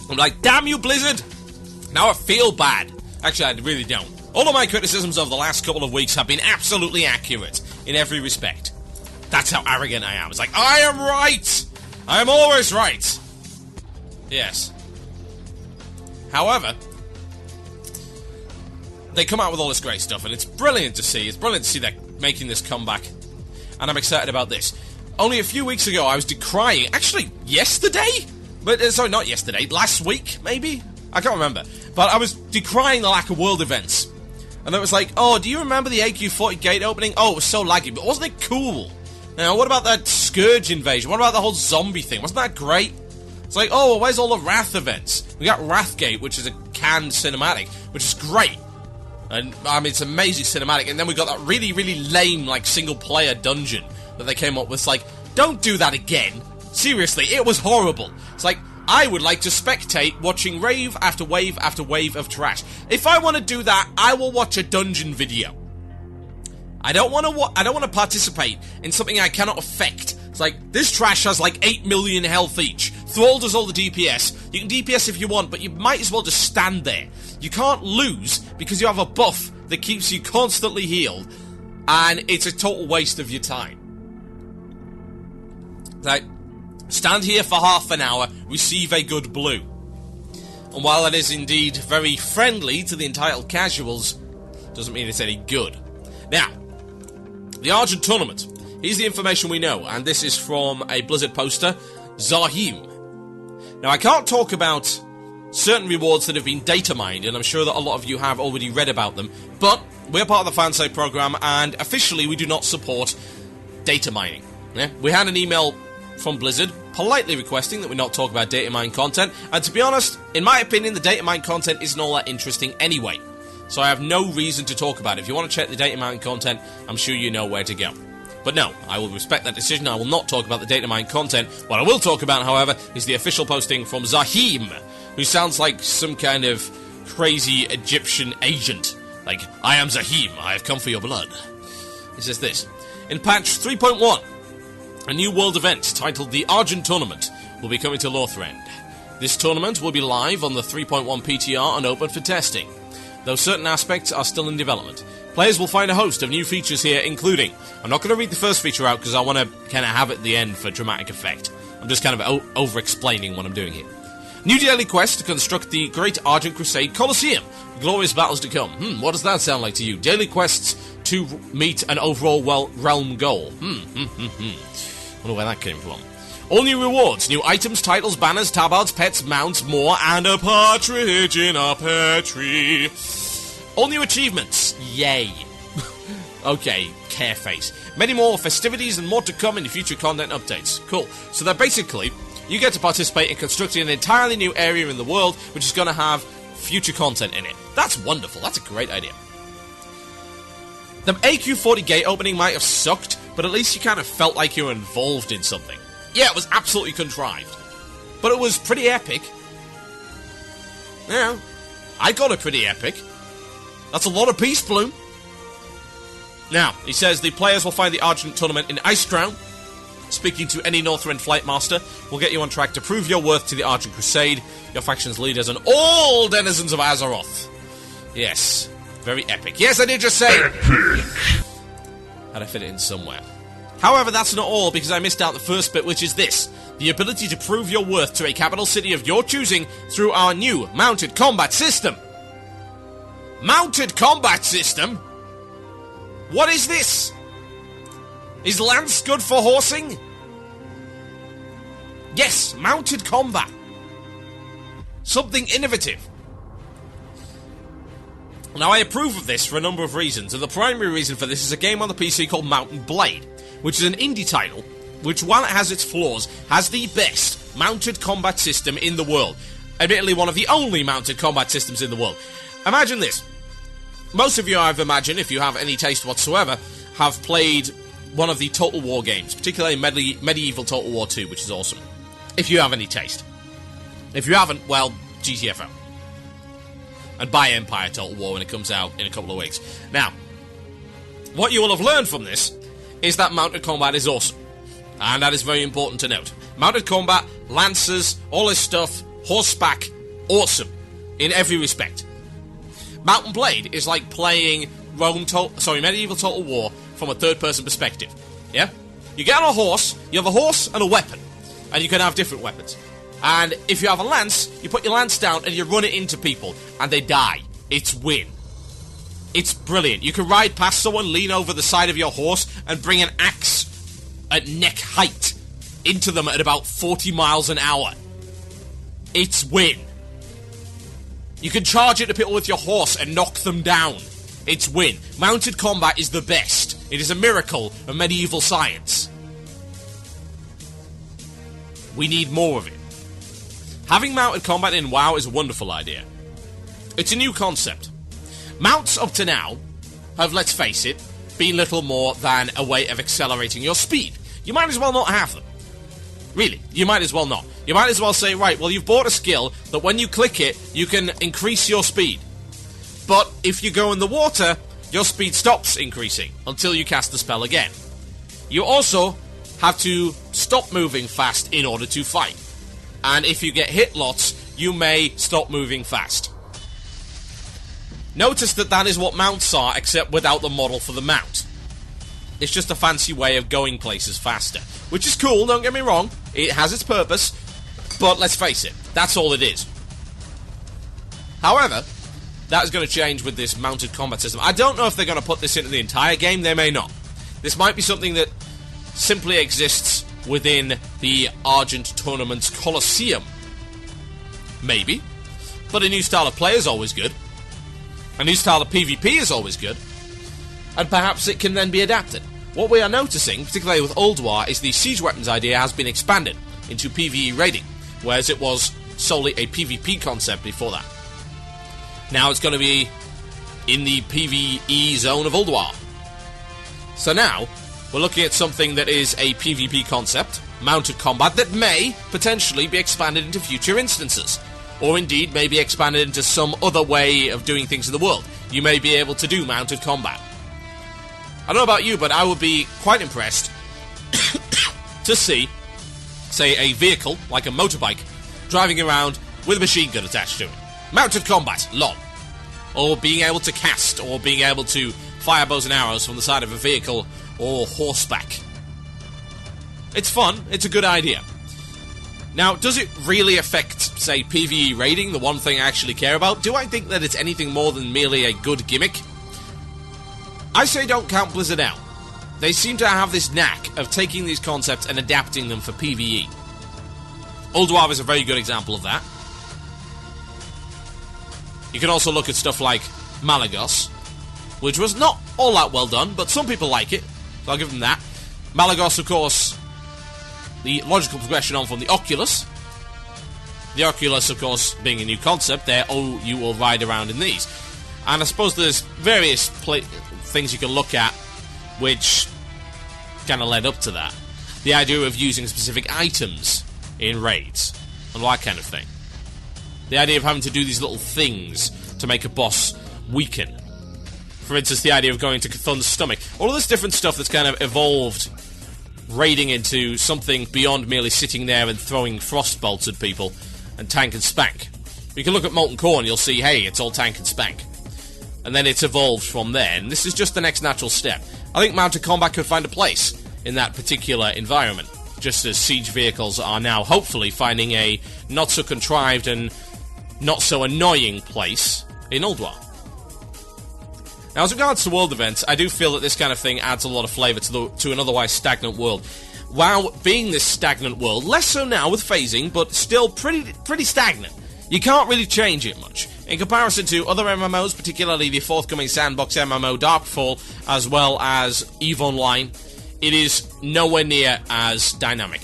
I'm like, damn you, Blizzard! Now I feel bad. Actually, I really don't. All of my criticisms of the last couple of weeks have been absolutely accurate in every respect. That's how arrogant I am. It's like, I am right! I am always right! Yes. However, they come out with all this great stuff, and it's brilliant to see. It's brilliant to see they're making this comeback. And I'm excited about this. Only a few weeks ago, I was decrying... Actually, yesterday? But sorry, not yesterday. Last week, maybe? I can't remember. But I was decrying the lack of world events. And it was like, oh, do you remember the AQ40 gate opening? Oh, it was so laggy, but wasn't it cool? Now, what about that Scourge invasion? What about the whole zombie thing? Wasn't that great? It's like, oh, well, where's all the Wrath events? We got Wrathgate, which is a canned cinematic, which is great. And, I mean, it's amazing cinematic. And then we got that really, really lame, like, single-player dungeon that they came up with. It's like, don't do that again. Seriously, it was horrible. It's like, I would like to spectate watching wave after wave after wave of trash. If I want to do that, I will watch a dungeon video. I don't want to participate in something I cannot affect. It's like, this trash has like 8 million health each. Thrall does all the DPS. You can DPS if you want, but you might as well just stand there. You can't lose because you have a buff that keeps you constantly healed, and it's a total waste of your time. Like, stand here for half an hour, receive a good blue. And while it is indeed very friendly to the entitled casuals, doesn't mean it's any good. Now, the Argent Tournament. Here's the information we know, and this is from a Blizzard poster, Zahim. Now, I can't talk about certain rewards that have been data mined, and I'm sure that a lot of you have already read about them, but we're part of the fansite program, and officially we do not support data mining. Yeah? We had an email from Blizzard politely requesting that we not talk about data mine content, and to be honest, in my opinion, the data mine content isn't all that interesting anyway. So I have no reason to talk about it. If you want to check the data mine content, I'm sure you know where to go. But no, I will respect that decision. I will not talk about the data mine content. What I will talk about, however, is the official posting from Zahim, who sounds like some kind of crazy Egyptian agent. Like, I am Zahim, I have come for your blood. It says this: in patch 3.1, a new world event titled the Argent Tournament will be coming to Lothrind. This tournament will be live on the 3.1 PTR and open for testing, though certain aspects are still in development. Players will find a host of new features here, including... I'm not going to read the first feature out because I want to kind of have it at the end for dramatic effect. I'm just kind of over-explaining what I'm doing here. New daily quest to construct the Great Argent Crusade Colosseum. Glorious battles to come. What does that sound like to you? Daily quests to meet an overall realm goal. Wonder where that came from. All new rewards, new items, titles, banners, tabards, pets, mounts, more, and a partridge in a pear tree. All new achievements. Yay. Okay, Careface. Many more festivities and more to come in future content updates. Cool. So that basically, you get to participate in constructing an entirely new area in the world, which is going to have future content in it. That's wonderful. That's a great idea. The AQ40 gate opening might have sucked, but at least you kind of felt like you were involved in something. Yeah, it was absolutely contrived. But it was pretty epic. Yeah, I got it pretty epic. That's a lot of Peace Bloom. Now, he says the players will find the Argent Tournament in Icecrown. Speaking to any Northrend Flight Master will get you on track to prove your worth to the Argent Crusade, your faction's leaders, and all denizens of Azeroth. Yes, very epic. Yes, I did just say epic. Had to fit it in somewhere. However, that's not all, because I missed out the first bit, which is this: the ability to prove your worth to a capital city of your choosing through our new mounted combat system. Mounted combat system? What is this? Is Lance good for horsing? Yes, mounted combat. Something innovative. Now, I approve of this for a number of reasons, and the primary reason for this is a game on the PC called Mountain Blade, which is an indie title, which, while it has its flaws, has the best mounted combat system in the world. Admittedly, one of the only mounted combat systems in the world. Imagine this. Most of you, I've imagined, if you have any taste whatsoever, have played one of the Total War games, particularly Medieval Total War 2, which is awesome. If you have any taste. If you haven't, well, GTFO. And buy Empire Total War when it comes out in a couple of weeks. Now, what you will have learned from this is that mounted combat is awesome. And that is very important to note. Mounted combat, lancers, all this stuff, horseback, awesome. In every respect. Mountain Blade is like playing Medieval Total War from a third-person perspective. Yeah? You get on a horse, you have a horse and a weapon. And you can have different weapons. And if you have a lance, you put your lance down and you run it into people. And they die. It's win. It's brilliant. You can ride past someone, lean over the side of your horse, and bring an axe at neck height into them at about 40 miles an hour. It's win. You can charge into people with your horse and knock them down. It's win. Mounted combat is the best. It is a miracle of medieval science. We need more of it. Having mounted combat in WoW is a wonderful idea. It's a new concept. Mounts up to now have, let's face it, been little more than a way of accelerating your speed. You might as well not have them. Really, you might as well not. You might as well say, right, well, you've bought a skill that when you click it, you can increase your speed. But if you go in the water, your speed stops increasing until you cast the spell again. You also have to stop moving fast in order to fight. And if you get hit lots, you may stop moving fast. Notice that that is what mounts are, except without the model for the mount. It's just a fancy way of going places faster. Which is cool, don't get me wrong. It has its purpose. But let's face it, that's all it is. However, that is going to change with this mounted combat system. I don't know if they're going to put this into the entire game. They may not. This might be something that simply exists within the Argent Tournament's Colosseum. Maybe. But a new style of play is always good. A new style of PvP is always good. And perhaps it can then be adapted. What we are noticing, particularly with Ulduar, is the siege weapons idea has been expanded into PvE raiding, whereas it was solely a PvP concept before that. Now it's going to be in the PvE zone of Ulduar. So now, we're looking at something that is a PvP concept, mounted combat, that may potentially be expanded into future instances. Or indeed, may be expanded into some other way of doing things in the world. You may be able to do mounted combat. I don't know about you, but I would be quite impressed to see, say, a vehicle, like a motorbike, driving around with a machine gun attached to it. Mounted combat, lol. Or being able to cast, or being able to fire bows and arrows from the side of a vehicle, or horseback. It's fun, it's a good idea. Now, does it really affect, say, PvE raiding, the one thing I actually care about? Do I think that it's anything more than merely a good gimmick? I say don't count Blizzard out. They seem to have this knack of taking these concepts and adapting them for PvE. Ulduar is a very good example of that. You can also look at stuff like Malagos, which was not all that well done, but some people like it, so I'll give them that. Malagos, of course, the logical progression on from the Oculus. The Oculus, of course, being a new concept, there, oh, you will ride around in these. And I suppose there's various things you can look at which kind of led up to that. The idea of using specific items in raids and that kind of thing. The idea of having to do these little things to make a boss weaken. For instance, the idea of going to Cthulhu's stomach. All of this different stuff that's kind of evolved raiding into something beyond merely sitting there and throwing frost bolts at people and tank and spank. You can look at Molten Core and you'll see, hey, it's all tank and spank. And then it's evolved from there, and this is just the next natural step. I think mounted combat could find a place in that particular environment, just as siege vehicles are now hopefully finding a not-so-contrived and not-so-annoying place in Ulduar. Now, as regards to world events, I do feel that this kind of thing adds a lot of flavour to an otherwise stagnant world. WoW being this stagnant world, less so now with phasing, but still pretty stagnant. You can't really change it much. In comparison to other MMOs, particularly the forthcoming sandbox MMO Darkfall, as well as EVE Online, it is nowhere near as dynamic.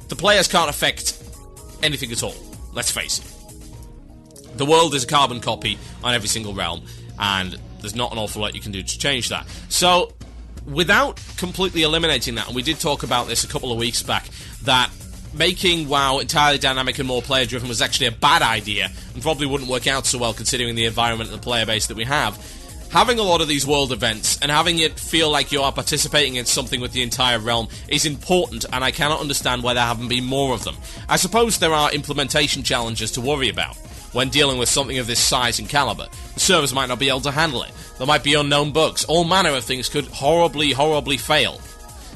The players can't affect anything at all, let's face it. The world is a carbon copy on every single realm, and there's not an awful lot you can do to change that. So, without completely eliminating that, and we did talk about this a couple of weeks back, that making WoW entirely dynamic and more player-driven was actually a bad idea, and probably wouldn't work out so well considering the environment and the player base that we have. Having a lot of these world events, and having it feel like you are participating in something with the entire realm, is important, and I cannot understand why there haven't been more of them. I suppose there are implementation challenges to worry about when dealing with something of this size and caliber. The servers might not be able to handle it. There might be unknown bugs. All manner of things could horribly fail.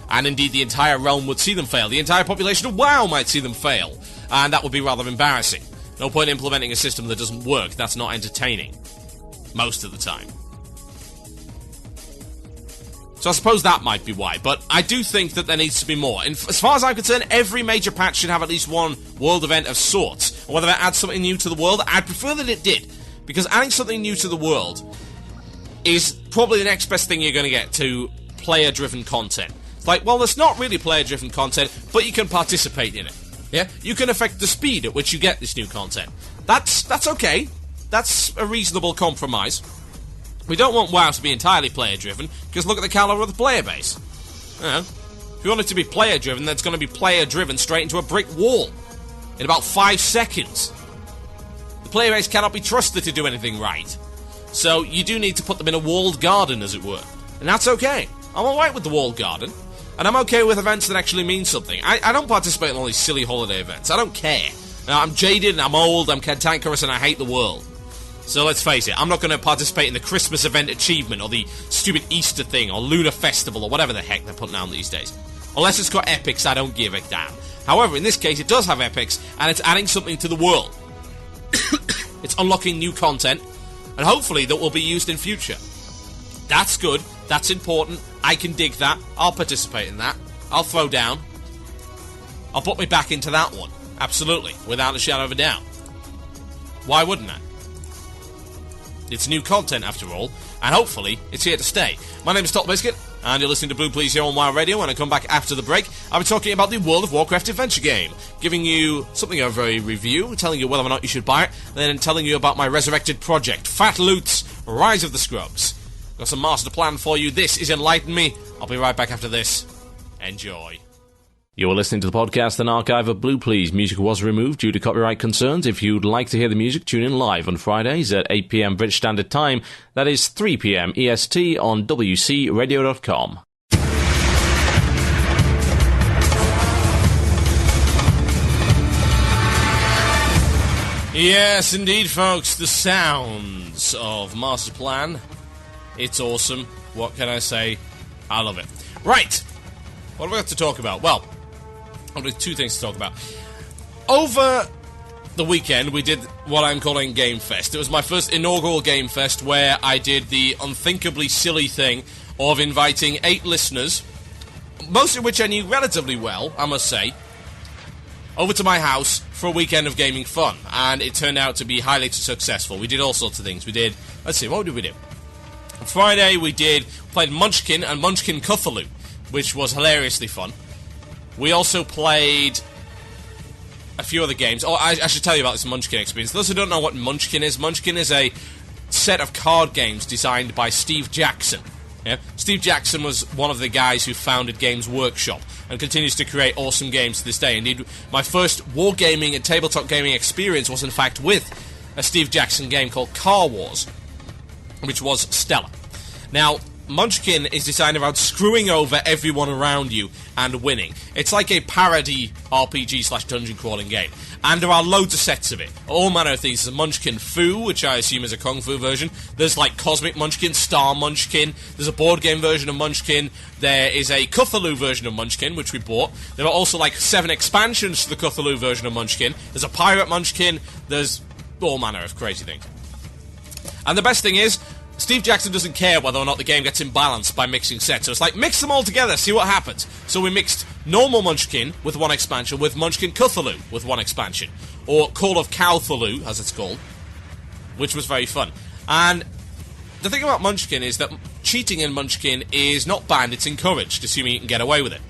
And indeed, the entire realm would see them fail. The entire population of WoW might see them fail. And that would be rather embarrassing. No point implementing a system that doesn't work. That's not entertaining. Most of the time. So I suppose that might be why. But I do think that there needs to be more. And as far as I'm concerned, every major patch should have at least one world event of sorts. And whether it adds something new to the world, I'd prefer that it did. Because adding something new to the world is probably the next best thing you're going to get to player-driven content. It's like, well, there's not really player-driven content, but you can participate in it. Yeah? You can affect the speed at which you get this new content. That's okay. That's a reasonable compromise. We don't want WoW to be entirely player-driven, because look at the caliber of the player base. You know, if you want it to be player-driven, then it's going to be player-driven straight into a brick wall in about 5 seconds. The player base cannot be trusted to do anything right. So you do need to put them in a walled garden, as it were. And that's okay. I'm alright with the walled garden. And I'm okay with events that actually mean something. I don't participate in all these silly holiday events. I don't care. I'm jaded and I'm old, I'm cantankerous and I hate the world. So let's face it, I'm not going to participate in the Christmas event achievement or the stupid Easter thing or Lunar Festival or whatever the heck they're putting on these days. Unless it's got epics, I don't give a damn. However, in this case, it does have epics and it's adding something to the world. It's unlocking new content, and hopefully that will be used in future. That's good. That's important. I can dig that. I'll participate in that. I'll throw down. I'll put me back into that one. Absolutely. Without a shadow of a doubt. Why wouldn't I? It's new content, after all, and hopefully it's here to stay. My name is TotalBiscuit, and you're listening to Blue Plz here on Wire Radio. When I come back after the break, I'll be talking about the World of Warcraft adventure game, giving you something of a review, telling you whether or not you should buy it, and then telling you about my resurrected project, Fat Loot's Rise of the Scrubs. Got some master plan for you. This is Enlighten Me. I'll be right back after this. Enjoy. You're listening to the podcast and archive of Blue Plz. Music was removed due to copyright concerns. If you'd like to hear the music, tune in live on Fridays at 8 p.m. British Standard Time. That is 3 p.m. EST on WCRadio.com. Yes, indeed, folks. The sounds of Master Plan. It's awesome. What can I say? I love it. Right. What have we got to talk about? Well, I've got two things to talk about. Over the weekend, we did what I'm calling Game Fest. It was my first inaugural Game Fest where I did the unthinkably silly thing of inviting 8 listeners, most of which I knew relatively well, I must say, over to my house for a weekend of gaming fun. And it turned out to be highly successful. We did all sorts of things. We did, let's see, what did we do? On Friday, we played Munchkin and Munchkin Cthulhu, which was hilariously fun. We also played a few other games. Oh, I should tell you about this Munchkin experience. Those who don't know what Munchkin is a set of card games designed by Steve Jackson. Yeah? Steve Jackson was one of the guys who founded Games Workshop and continues to create awesome games to this day. Indeed, my first wargaming and tabletop gaming experience was in fact with a Steve Jackson game called Car Wars, which was stellar. Now, Munchkin is designed around screwing over everyone around you and winning. It's like a parody RPG/dungeon crawling game. And there are loads of sets of it. All manner of things. There's Munchkin Fu, which I assume is a Kung Fu version. There's like Cosmic Munchkin, Star Munchkin. There's a board game version of Munchkin. There is a Cthulhu version of Munchkin, which we bought. There are also like 7 expansions to the Cthulhu version of Munchkin. There's a Pirate Munchkin. There's all manner of crazy things. And the best thing is, Steve Jackson doesn't care whether or not the game gets imbalanced by mixing sets. So it's like, mix them all together, see what happens. So we mixed normal Munchkin with 1 expansion with Munchkin Cthulhu with 1 expansion. Or Call of Cthulhu, as it's called, which was very fun. And the thing about Munchkin is that cheating in Munchkin is not banned, it's encouraged, assuming you can get away with it.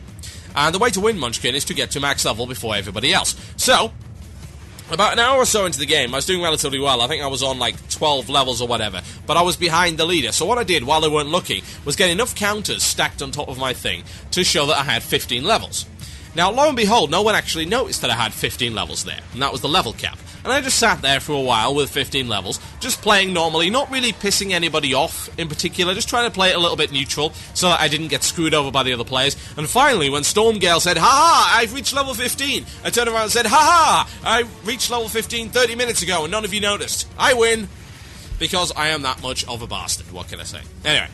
And the way to win Munchkin is to get to max level before everybody else. So, about an hour or so into the game, I was doing relatively well. I think I was on like 12 levels or whatever, but I was behind the leader. So what I did while they weren't looking was get enough counters stacked on top of my thing to show that I had 15 levels. Now, lo and behold, no one actually noticed that I had 15 levels there, and that was the level cap. And I just sat there for a while with 15 levels, just playing normally, not really pissing anybody off in particular, just trying to play it a little bit neutral so that I didn't get screwed over by the other players. And finally, when Stormgale said, "Ha-ha, I've reached level 15," I turned around and said, "Ha-ha, I reached level 15 30 minutes ago and none of you noticed. I win, because I am that much of a bastard. What can I say?" Anyway.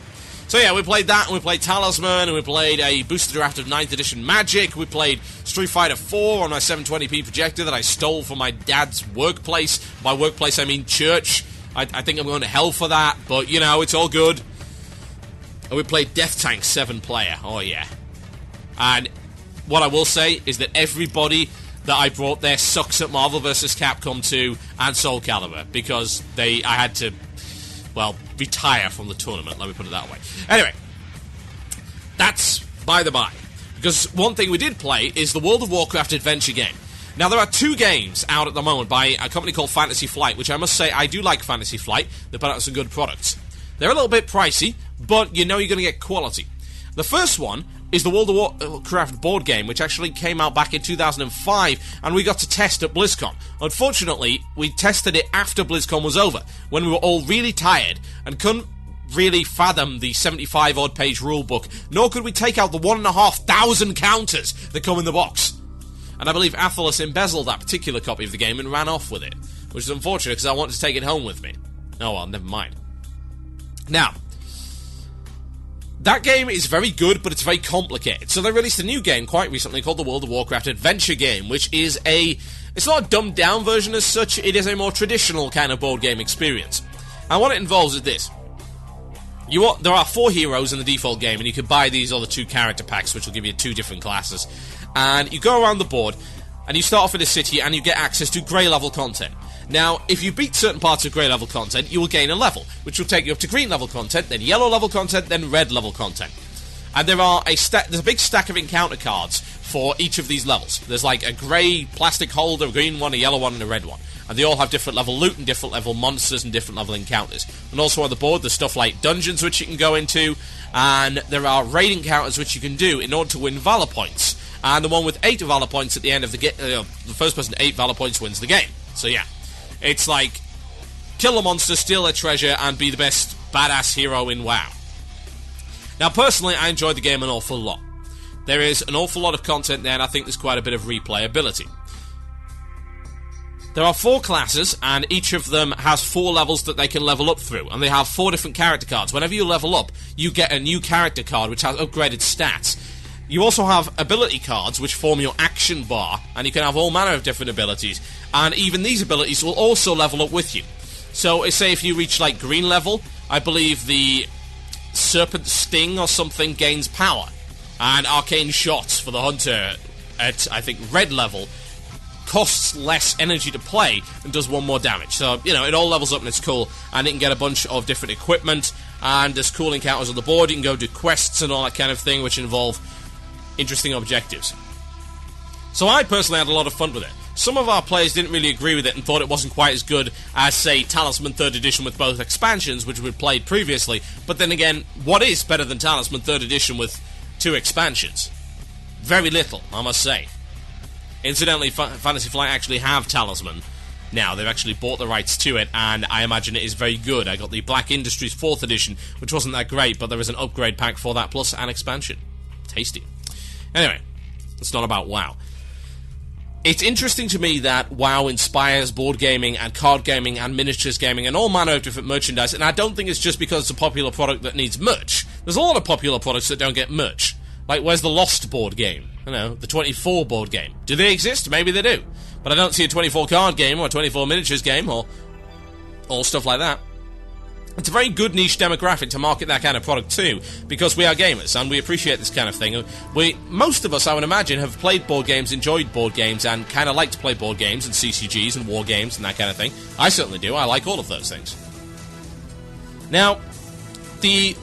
So yeah, we played that, and we played Talisman, and we played a boosted draft of 9th edition Magic, we played Street Fighter 4 on my 720p projector that I stole from my dad's workplace. By workplace, I mean church. I think I'm going to hell for that, but, you know, it's all good. And we played Death Tank 7-player, oh yeah. And what I will say is that everybody that I brought there sucks at Marvel vs. Capcom 2 and Soul Calibur, because I had to, well, retire from the tournament, let me put it that way. Anyway, that's by the by. Because one thing we did play is the World of Warcraft adventure game. Now, there are 2 games out at the moment by a company called Fantasy Flight, which I must say, I do like Fantasy Flight. They put out some good products. They're a little bit pricey, but you know you're going to get quality. The first one is the World of Warcraft board game, which actually came out back in 2005, and we got to test at BlizzCon. Unfortunately, we tested it after BlizzCon was over, when we were all really tired, and couldn't really fathom the 75-odd page rulebook, nor could we take out the 1,500 counters that come in the box. And I believe Athelos embezzled that particular copy of the game and ran off with it, which is unfortunate because I wanted to take it home with me. Oh well, never mind. Now, that game is very good, but it's very complicated. So they released a new game quite recently called the World of Warcraft Adventure Game, which is it's not a dumbed-down version as such, it is a more traditional kind of board game experience. And what it involves is this. There are 4 heroes in the default game, and you can buy these other 2 character packs, which will give you 2 different classes. And you go around the board, and you start off in a city, and you get access to grey level content. Now, if you beat certain parts of grey level content, you will gain a level, which will take you up to green level content, then yellow level content, then red level content. And there's a big stack of encounter cards for each of these levels. There's like a grey plastic holder, a green one, a yellow one, and a red one. And they all have different level loot and different level monsters and different level encounters. And also on the board, there's stuff like dungeons which you can go into, and there are raid encounters which you can do in order to win valor points. And the one with 8 valor points at the end of the game, the first person to 8 valor points wins the game. So yeah, it's like kill a monster, steal their treasure, and be the best badass hero in WoW. Now, personally, I enjoyed the game an awful lot. There is an awful lot of content there, and I think there's quite a bit of replayability. There are 4 classes, and each of them has 4 levels that they can level up through, and they have 4 different character cards. Whenever you level up, you get a new character card which has upgraded stats. You also have ability cards which form your action bar, and you can have all manner of different abilities, and even these abilities will also level up with you. So, say if you reach, like, green level, I believe the Serpent Sting or something gains power, and Arcane Shots for the Hunter at, I think, red level costs less energy to play and does 1 more damage. So, it all levels up and it's cool, and you can get a bunch of different equipment, and there's cool encounters on the board. You can go do quests and all that kind of thing, which involve interesting objectives. So I personally had a lot of fun with it. Some of our players didn't really agree with it and thought it wasn't quite as good as, say, Talisman 3rd Edition with both expansions, which we'd played previously. But then again, what is better than Talisman 3rd Edition with 2 expansions? Very little, I must say. Incidentally, Fantasy Flight actually have Talisman now. They've actually bought the rights to it, and I imagine it is very good. I got the Black Industries 4th Edition, which wasn't that great, but there is an upgrade pack for that, plus an expansion. Tasty. Anyway, it's not about WoW. It's interesting to me that WoW inspires board gaming and card gaming and miniatures gaming and all manner of different merchandise, and I don't think it's just because it's a popular product that needs merch. There's a lot of popular products that don't get merch. Like, where's the Lost board game? The 24 board game. Do they exist? Maybe they do. But I don't see a 24 card game or a 24 miniatures game or stuff like that. It's a very good niche demographic to market that kind of product to, because we are gamers and we appreciate this kind of thing. Most of us, I would imagine, have played board games, enjoyed board games, and kind of like to play board games and CCGs and war games and that kind of thing. I certainly do. I like all of those things. Now, the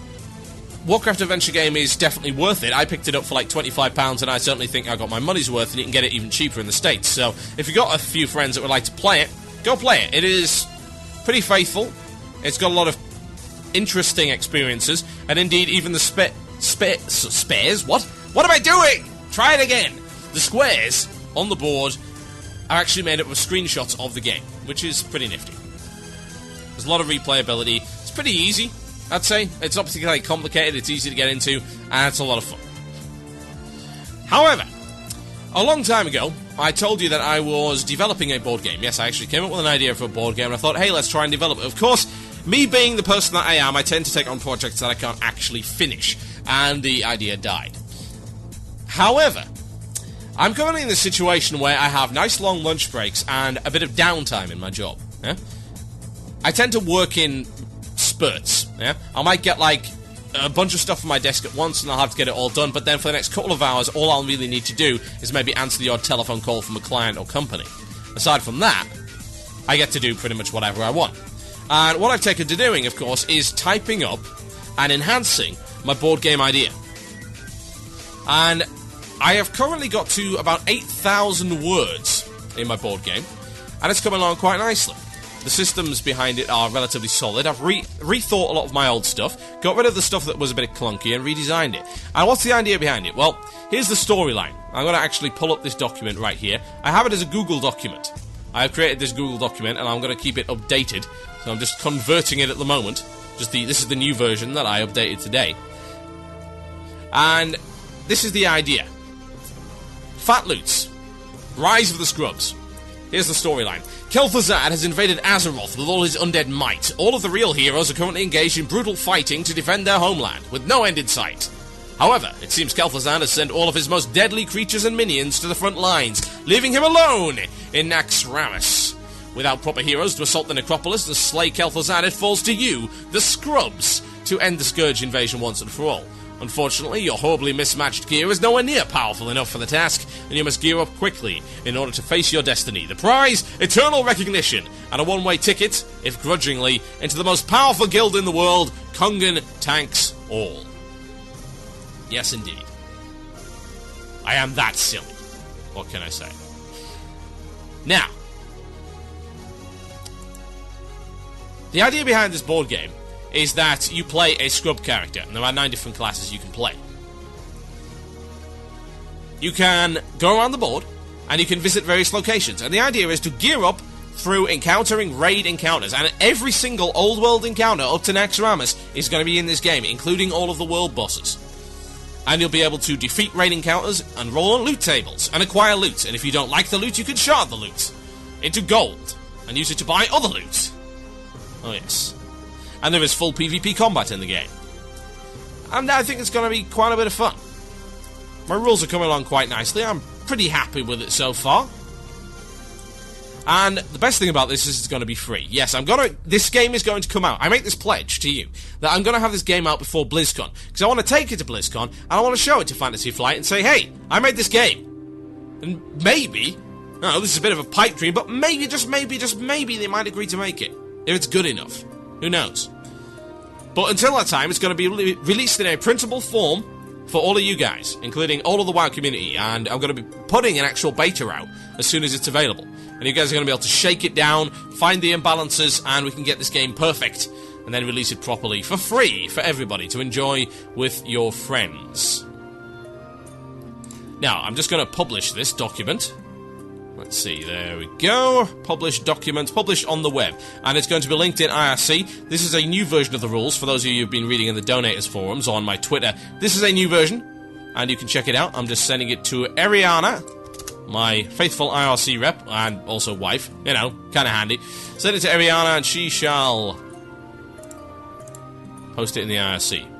Warcraft Adventure game is definitely worth it. I picked it up for like £25, and I certainly think I got my money's worth, and you can get it even cheaper in the States. So, if you've got a few friends that would like to play it, go play it. It is pretty faithful. It's got a lot of interesting experiences, and indeed even the spares? What? What am I doing? Try it again. The squares on the board are actually made up of screenshots of the game, which is pretty nifty. There's a lot of replayability. It's pretty easy, I'd say. It's not particularly complicated, it's easy to get into, and it's a lot of fun. However, a long time ago, I told you that I was developing a board game. Yes, I actually came up with an idea for a board game, and I thought, hey, let's try and develop it. Of course, me being the person that I am, I tend to take on projects that I can't actually finish, and the idea died. However, I'm currently in the situation where I have nice long lunch breaks and a bit of downtime in my job. Yeah? I tend to work in spurts. Yeah? I might get like a bunch of stuff on my desk at once and I'll have to get it all done, but then for the next couple of hours, all I'll really need to do is maybe answer the odd telephone call from a client or company. Aside from that, I get to do pretty much whatever I want. And what I've taken to doing, of course, is typing up and enhancing my board game idea. And I have currently got to about 8,000 words in my board game, and it's coming along quite nicely. The systems behind it are relatively solid. I've rethought a lot of my old stuff, got rid of the stuff that was a bit clunky, and redesigned it. And what's the idea behind it? Well, here's the storyline. I'm going to actually pull up this document right here. I have it as a Google document. I have created this Google document, and I'm going to keep it updated. So I'm just converting it at the moment. This is the new version that I updated today. And this is the idea. Fat Loots. Rise of the Scrubs. Here's the storyline. Kel'Thuzad has invaded Azeroth with all his undead might. All of the real heroes are currently engaged in brutal fighting to defend their homeland, with no end in sight. However, it seems Kel'Thuzad has sent all of his most deadly creatures and minions to the front lines, leaving him alone in Naxxramas. Without proper heroes to assault the necropolis and slay Kel'Thuzad, it falls to you, the scrubs, to end the Scourge invasion once and for all. Unfortunately, your horribly mismatched gear is nowhere near powerful enough for the task, and you must gear up quickly in order to face your destiny. The prize? Eternal recognition, and a one-way ticket, if grudgingly, into the most powerful guild in the world, Kungan Tanks All. Yes, indeed. I am that silly. What can I say? Now, the idea behind this board game is that you play a scrub character, and there are 9 different classes you can play. You can go around the board, and you can visit various locations, and the idea is to gear up through encountering raid encounters, and every single old world encounter up to Naxxramas is going to be in this game, including all of the world bosses. And you'll be able to defeat raid encounters and roll on loot tables and acquire loot, and if you don't like the loot, you can shard the loot into gold and use it to buy other loot. Oh yes. And there is full PvP combat in the game. And I think it's going to be quite a bit of fun. My rules are coming along quite nicely. I'm pretty happy with it so far. And the best thing about this is it's going to be free. Yes, this game is going to come out. I make this pledge to you that I'm going to have this game out before BlizzCon, because I want to take it to BlizzCon and I want to show it to Fantasy Flight and say, hey, I made this game. And maybe, no, this is a bit of a pipe dream, but maybe, just maybe they might agree to make it. If it's good enough. Who knows? But until that time, it's going to be released in a printable form for all of you guys, including all of the WoW community, and I'm going to be putting an actual beta out as soon as it's available. And you guys are going to be able to shake it down, find the imbalances, and we can get this game perfect, and then release it properly for free for everybody to enjoy with your friends. Now, I'm just going to publish this document. Let's see, there we go. Publish documents, published on the web. And it's going to be linked in IRC. This is a new version of the rules, for those of you who've been reading in the donators forums on my Twitter. This is a new version, and you can check it out. I'm just sending it to Ariana, my faithful IRC rep, and also wife. You know, kind of handy. Send it to Ariana, and she shall post it in the IRC.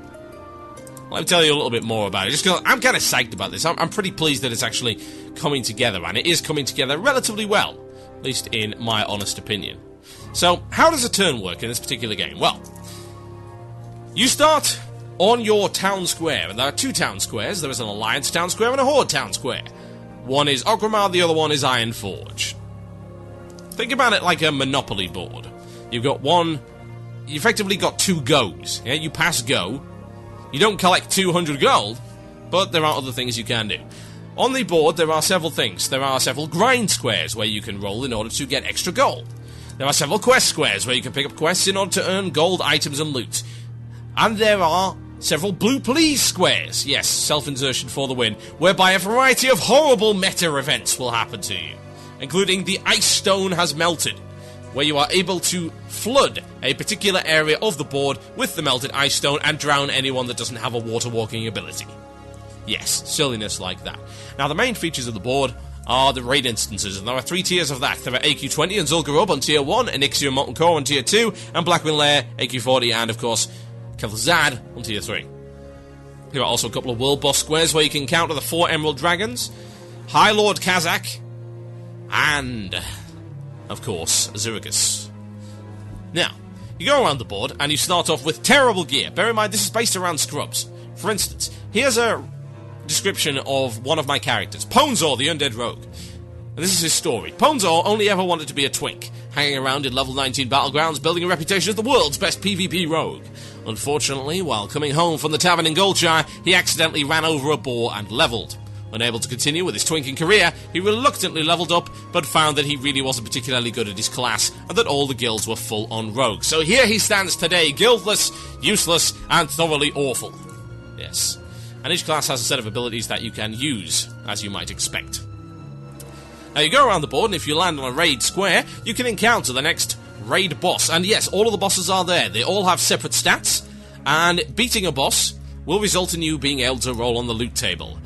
Let me tell you a little bit more about it, just because I'm kind of psyched about this. I'm pretty pleased that it's actually coming together, and it is coming together relatively well, at least in my honest opinion. So, how does a turn work in this particular game? Well, you start on your town square, and there are 2 town squares. There is an Alliance town square and a Horde town square. One is Orgrimmar, the other one is Ironforge. Think about it like a Monopoly board. You've effectively got 2 goes. Yeah? You pass go. You don't collect 200 gold, but there are other things you can do. On the board, there are several things. There are several grind squares where you can roll in order to get extra gold. There are several quest squares where you can pick up quests in order to earn gold, items, and loot. And there are several Blue Plz squares, yes, self-insertion for the win, whereby a variety of horrible meta events will happen to you, including the Ice Stone has melted, where you are able to flood a particular area of the board with the melted ice stone and drown anyone that doesn't have a water walking ability. Yes, silliness like that. Now, the main features of the board are the raid instances, and there are 3 tiers of that. There are AQ20 and Zul'Gurub on tier 1, Onyxia and Molten Core on tier 2, and Blackwing Lair, AQ40, and of course, Kel'Thuzad on tier 3. There are also a couple of world boss squares where you can encounter the 4 Emerald Dragons, High Lord Kazak, and of course, Azuragus. Now, you go around the board and you start off with terrible gear. Bear in mind, this is based around scrubs. For instance, here's a description of one of my characters, Ponzor, the Undead Rogue. And this is his story. Ponzor only ever wanted to be a twink, hanging around in level 19 battlegrounds, building a reputation as the world's best PvP rogue. Unfortunately, while coming home from the tavern in Goldshire, he accidentally ran over a boar and levelled. Unable to continue with his twinking career, he reluctantly levelled up, but found that he really wasn't particularly good at his class, and that all the guilds were full-on rogues. So here he stands today, guildless, useless, and thoroughly awful. Yes. And each class has a set of abilities that you can use, as you might expect. Now you go around the board, and if you land on a raid square, you can encounter the next raid boss. And yes, all of the bosses are there. They all have separate stats, and beating a boss will result in you being able to roll on the loot table.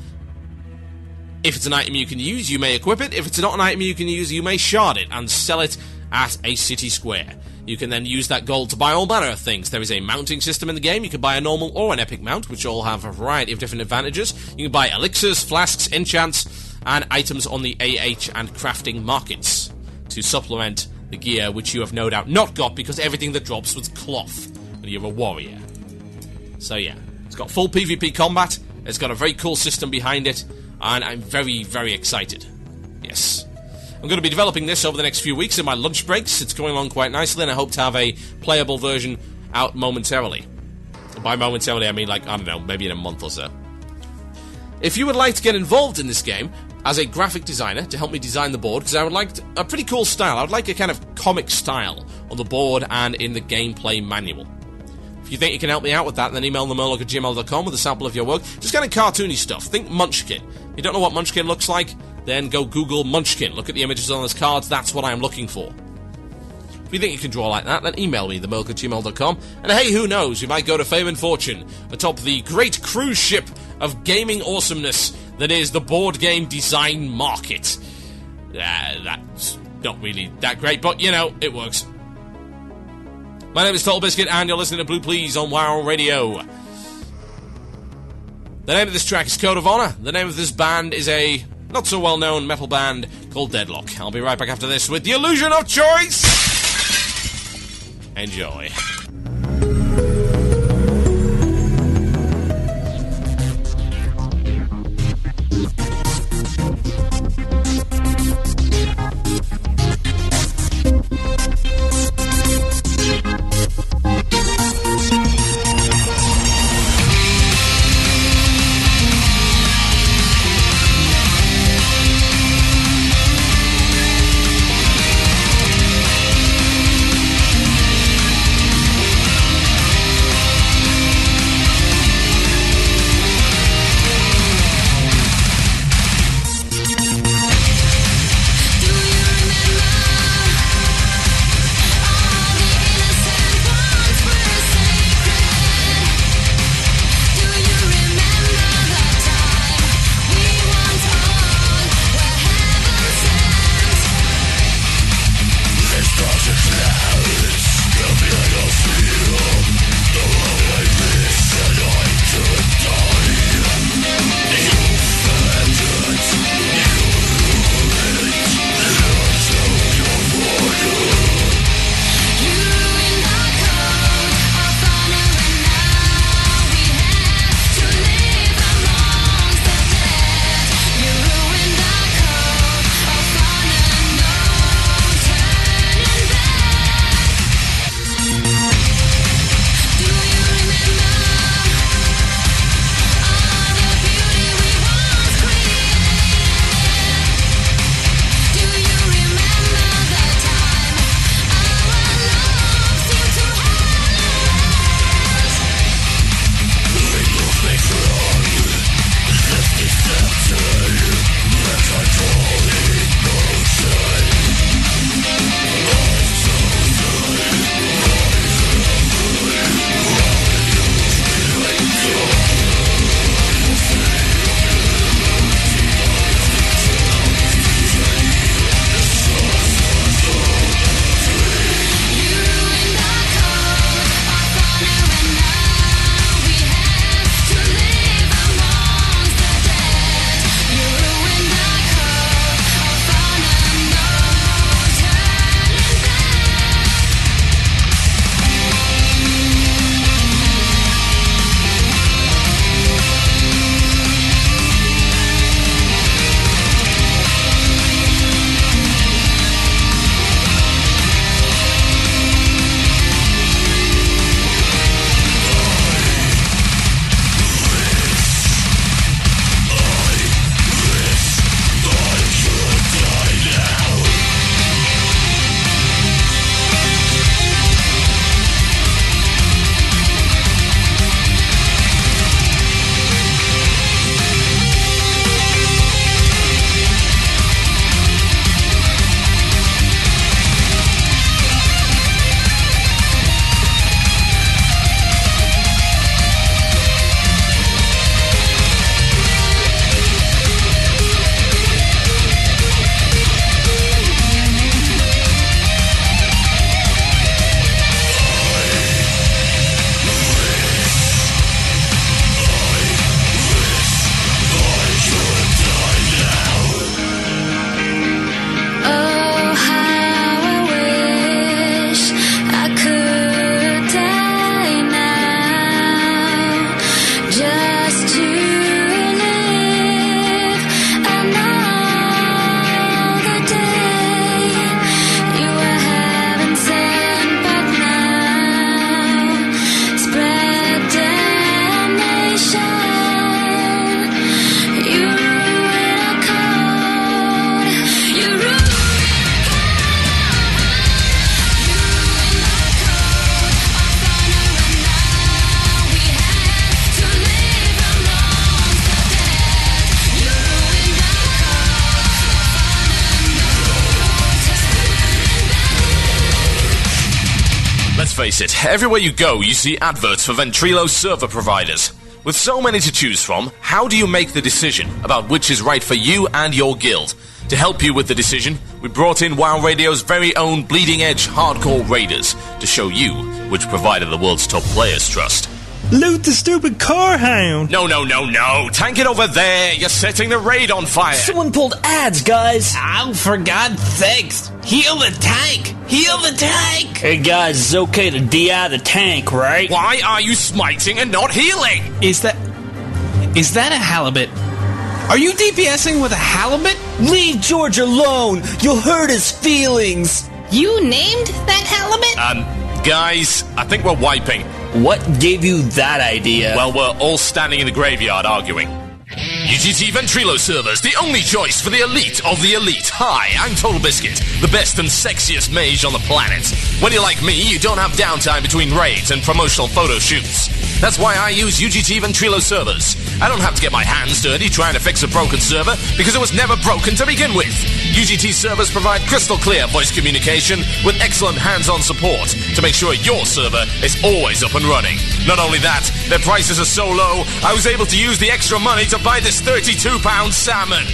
If it's an item you can use, you may equip it. If it's not an item you can use, you may shard it and sell it at a city square. You can then use that gold to buy all manner of things. There is a mounting system in the game. You can buy a normal or an epic mount, which all have a variety of different advantages. You can buy elixirs, flasks, enchants, and items on the AH and crafting markets to supplement the gear, which you have no doubt not got because everything that drops was cloth when you're a warrior. So yeah, it's got full PvP combat, it's got a very cool system behind it, and I'm very, very excited. Yes. I'm going to be developing this over the next few weeks in my lunch breaks. It's going along quite nicely, and I hope to have a playable version out momentarily. By momentarily, I mean, like, I don't know, maybe in a month or so. If you would like to get involved in this game as a graphic designer to help me design the board, because I would like a pretty cool style. I would like a kind of comic style on the board and in the gameplay manual. If you think you can help me out with that, then email themurloc@gmail.com with a sample of your work. Just kind of cartoony stuff. Think Munchkin. If you don't know what Munchkin looks like, then go Google Munchkin. Look at the images on those cards. That's what I'm looking for. If you think you can draw like that, then email me, themurloc@gmail.com. And hey, who knows? You might go to fame and fortune atop the great cruise ship of gaming awesomeness that is the board game design market. That's not really that great, but, you know, it works. My name is TotalBiscuit, and you're listening to Blue Plz on WoW Radio. The name of this track is Code of Honor. The name of this band is a not-so-well-known metal band called Deadlock. I'll be right back after this with The Illusion of Choice. Enjoy. face it, everywhere you go, you see adverts for Ventrilo server providers. With so many to choose from, how do you make the decision about which is right for you and your guild? To help you with the decision, we brought in WoW Radio's very own bleeding-edge hardcore raiders to show you which provider the world's top players trust. Loot the stupid car hound! No. Tank it over there. You're setting the raid on fire. Someone pulled ads, guys! Oh, for God's sakes! Heal the tank! Heal the tank! Hey guys, it's okay to DI the tank, right? Why are you smiting and not healing? Is that a halibut? Are you DPSing with a halibut? Leave George alone! You'll hurt his feelings! You named that halibut? Guys, I think we're wiping. What gave you that idea? Well, we're all standing in the graveyard arguing. UGT Ventrilo servers, the only choice for the elite of the elite. Hi, I'm TotalBiscuit, the best and sexiest mage on the planet. When you're like me, you don't have downtime between raids and promotional photo shoots. That's why I use UGT Ventrilo servers. I don't have to get my hands dirty trying to fix a broken server because it was never broken to begin with. UGT servers provide crystal clear voice communication with excellent hands-on support to make sure your server is always up and running. Not only that, their prices are so low, I was able to use the extra money to buy this £32 salmon.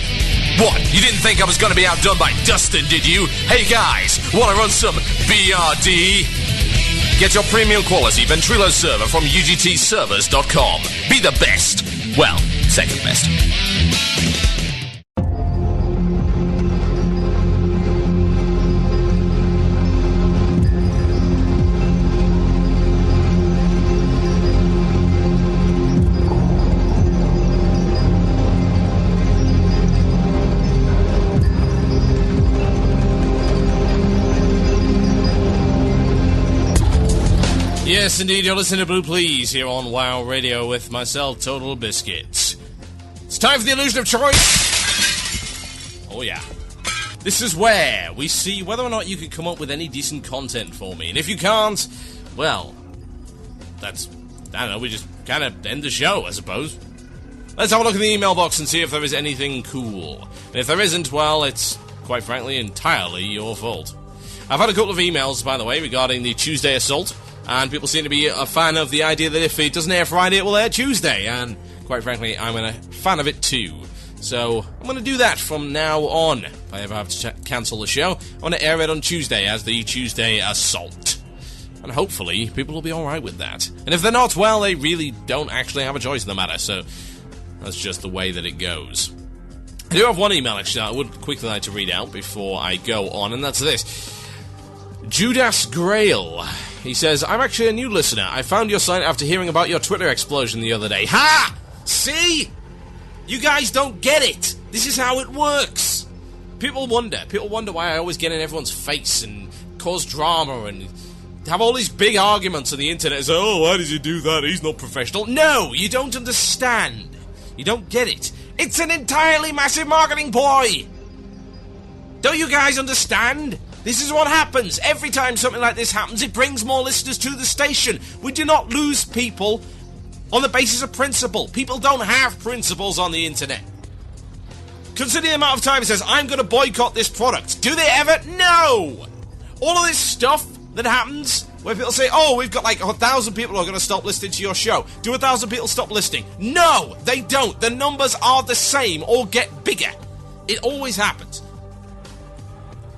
What? You didn't think I was going to be outdone by Dustin, did you? Hey guys, want to run some BRD? Get your premium quality Ventrilo server from UGTservers.com. Be the best. Well, second best. Yes, indeed, you're listening to Blue Plz here on WoW Radio with myself, TotalBiscuit. It's time for the illusion of choice. Oh yeah. This is where we see whether or not you can come up with any decent content for me. And if you can't, well, that's, I don't know, we just kind of end the show, I suppose. Let's have a look in the email box and see if there is anything cool. And if there isn't, well, it's, quite frankly, entirely your fault. I've had a couple of emails, by the way, regarding the Tuesday Assault. And people seem to be a fan of the idea that if it doesn't air Friday, it will air Tuesday. And quite frankly, I'm a fan of it too. So I'm going to do that from now on. If I ever have to cancel the show, I want to air it on Tuesday as the Tuesday Assault. And hopefully, people will be alright with that. And if they're not, well, they really don't actually have a choice in the matter. So that's just the way that it goes. I do have one email, actually, I would quickly like to read out before I go on, and that's this. Judas Grail. He says, I'm actually a new listener. I found your site after hearing about your Twitter explosion the other day. Ha! See? You guys don't get it. This is how it works. People wonder why I always get in everyone's face and cause drama and have all these big arguments on the internet. Say, oh, why did you do that? He's not professional. No, you don't understand. You don't get it. It's an entirely massive marketing ploy. Don't you guys understand? This is what happens. Every time something like this happens, it brings more listeners to the station. We do not lose people on the basis of principle. People don't have principles on the internet. Consider the amount of time it says, I'm going to boycott this product. Do they ever? No! All of this stuff that happens, where people say, oh, we've got like 1,000 people who are going to stop listening to your show. Do 1,000 people stop listening? No, they don't. The numbers are the same or get bigger. It always happens.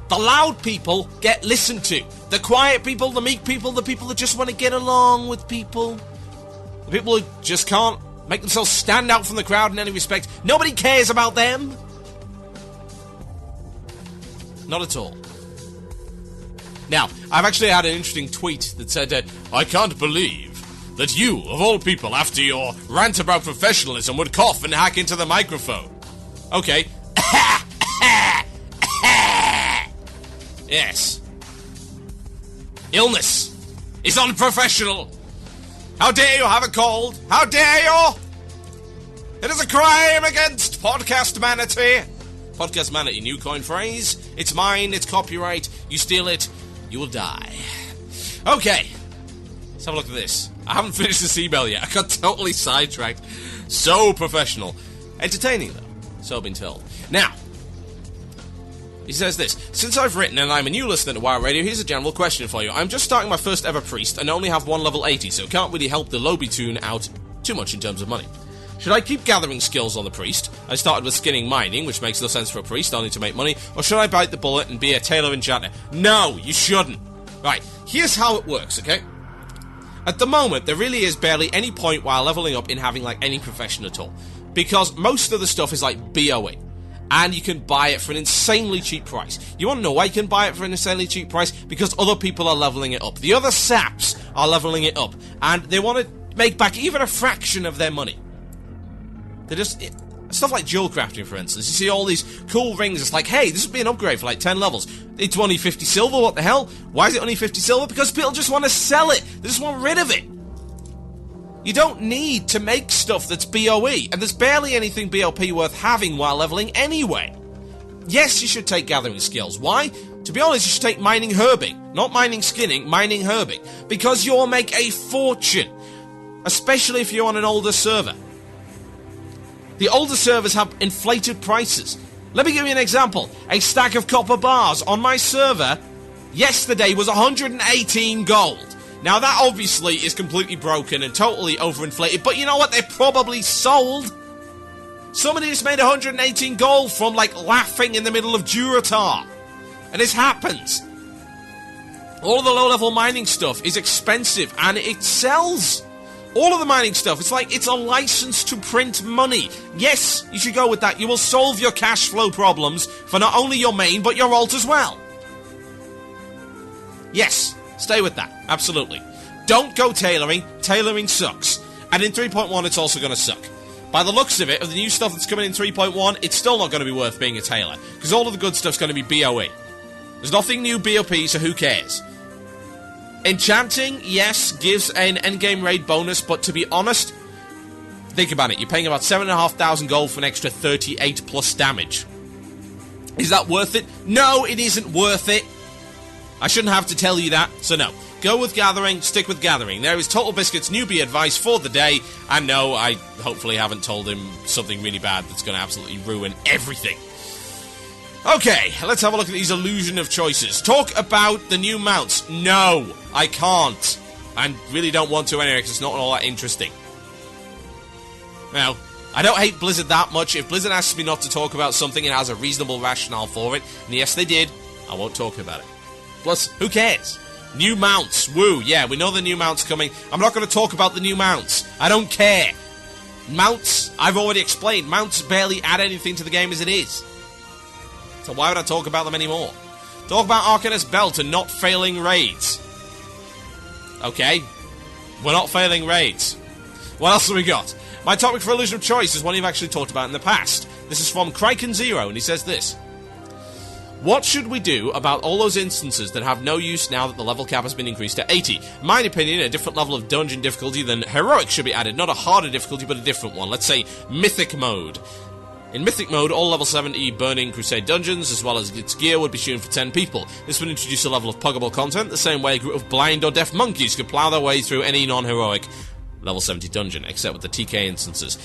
The loud people get listened to. The quiet people, the meek people, the people that just want to get along with people. The people who just can't make themselves stand out from the crowd in any respect. Nobody cares about them. Not at all. Now, I've actually had an interesting tweet that said, I can't believe that you, of all people, after your rant about professionalism, would cough and hack into the microphone. Okay. Yes. Illness is unprofessional. How dare you have a cold? How dare you? It is a crime against podcast manatee. Podcast manatee, new coin phrase. It's mine, it's copyright. You steal it, you will die. Okay. Let's have a look at this. I haven't finished this email yet. I got totally sidetracked. So professional. Entertaining, though. So I've been told. Now, He says this: since I've written and I'm a new listener to WoW Radio, here's a general question for you. I'm just starting my first ever priest and only have one level 80, so can't really help the lobby tune out too much in terms of money. Should I keep gathering skills on the priest? I started with skinning mining, which makes no sense for a priest, only to make money. Or should I bite the bullet and be a tailor enchanter? No, you shouldn't. Right, here's how it works, okay? At the moment, there really is barely any point while leveling up in having, like, any profession at all. Because most of the stuff is, like, BOE. And you can buy it for an insanely cheap price. You want to know why you can buy it for an insanely cheap price? Because other people are leveling it up. The other saps are leveling it up. And they want to make back even a fraction of their money. They're just... stuff like jewel crafting, for instance. You see all these cool rings. It's like, hey, this would be an upgrade for like 10 levels. It's only 50 silver, what the hell? Why is it only 50 silver? Because people just want to sell it. They just want rid of it. You don't need to make stuff that's BOE, and there's barely anything BOP worth having while leveling anyway. Yes, you should take gathering skills. Why? To be honest, you should take mining herbing. Not mining skinning, mining herbing. Because you'll make a fortune. Especially if you're on an older server. The older servers have inflated prices. Let me give you an example. A stack of copper bars on my server yesterday was 118 gold. Now, that obviously is completely broken and totally overinflated, but you know what? They're probably sold. Somebody just made 118 gold from, like, laughing in the middle of Duratar. And this happens. All of the low-level mining stuff is expensive, and it sells. All of the mining stuff, it's like it's a license to print money. Yes, you should go with that. You will solve your cash flow problems for not only your main, but your alt as well. Yes. Stay with that. Absolutely. Don't go tailoring. Tailoring sucks. And in 3.1, it's also going to suck. By the looks of it, of the new stuff that's coming in 3.1, it's still not going to be worth being a tailor. Because all of the good stuff's going to be BOE. There's nothing new BOP, so who cares? Enchanting, yes, gives an endgame raid bonus, but to be honest, think about it. You're paying about 7,500 gold for an extra 38 plus damage. Is that worth it? No, it isn't worth it. I shouldn't have to tell you that, so no. Go with gathering, stick with gathering. There is TotalBiscuit's newbie advice for the day, and no, I hopefully haven't told him something really bad that's going to absolutely ruin everything. Okay, let's have a look at these illusion of choices. Talk about the new mounts. No, I can't. I really don't want to anyway, because it's not all that interesting. Now, I don't hate Blizzard that much. If Blizzard asks me not to talk about something and has a reasonable rationale for it, and yes, they did, I won't talk about it. Plus, who cares? New mounts. Woo. Yeah, we know the new mounts coming. I'm not going to talk about the new mounts. I don't care. Mounts, I've already explained. Mounts barely add anything to the game as it is. So why would I talk about them anymore? Talk about Arcanist Belt and not failing raids. Okay. We're not failing raids. What else have we got? My topic for illusion of choice is one you've actually talked about in the past. This is from Kraken0, and he says this. What should we do about all those instances that have no use now that the level cap has been increased to 80? In my opinion, a different level of dungeon difficulty than heroic should be added. Not a harder difficulty, but a different one. Let's say mythic mode. In mythic mode, all level 70 Burning Crusade dungeons, as well as its gear, would be tuned for 10 people. This would introduce a level of puggable content, the same way a group of blind or deaf monkeys could plough their way through any non-heroic level 70 dungeon, except with the TK instances.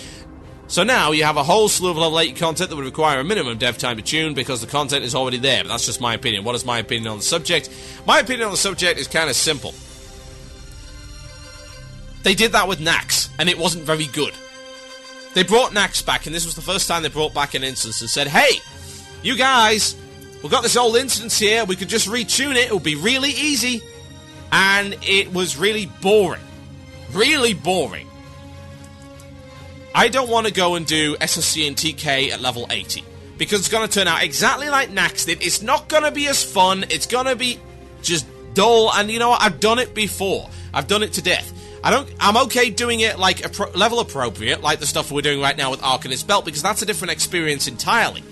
So now you have a whole slew of level 80 content that would require a minimum dev time to tune because the content is already there. But that's just my opinion. What is my opinion on the subject? My opinion on the subject is kind of simple. They did that with Nax, and it wasn't very good. They brought Nax back, and this was the first time they brought back an instance and said, hey, you guys, we've got this old instance here. We could just retune it. It would be really easy. And it was really boring. Really boring. I don't want to go and do SSC and TK at level 80, because it's going to turn out exactly like Nax did. It's not going to be as fun. It's going to be just dull, and you know what? I've done it before. I've done it to death. I'm okay doing it like level appropriate, like the stuff we're doing right now with Arcanist Belt, because that's a different experience entirely.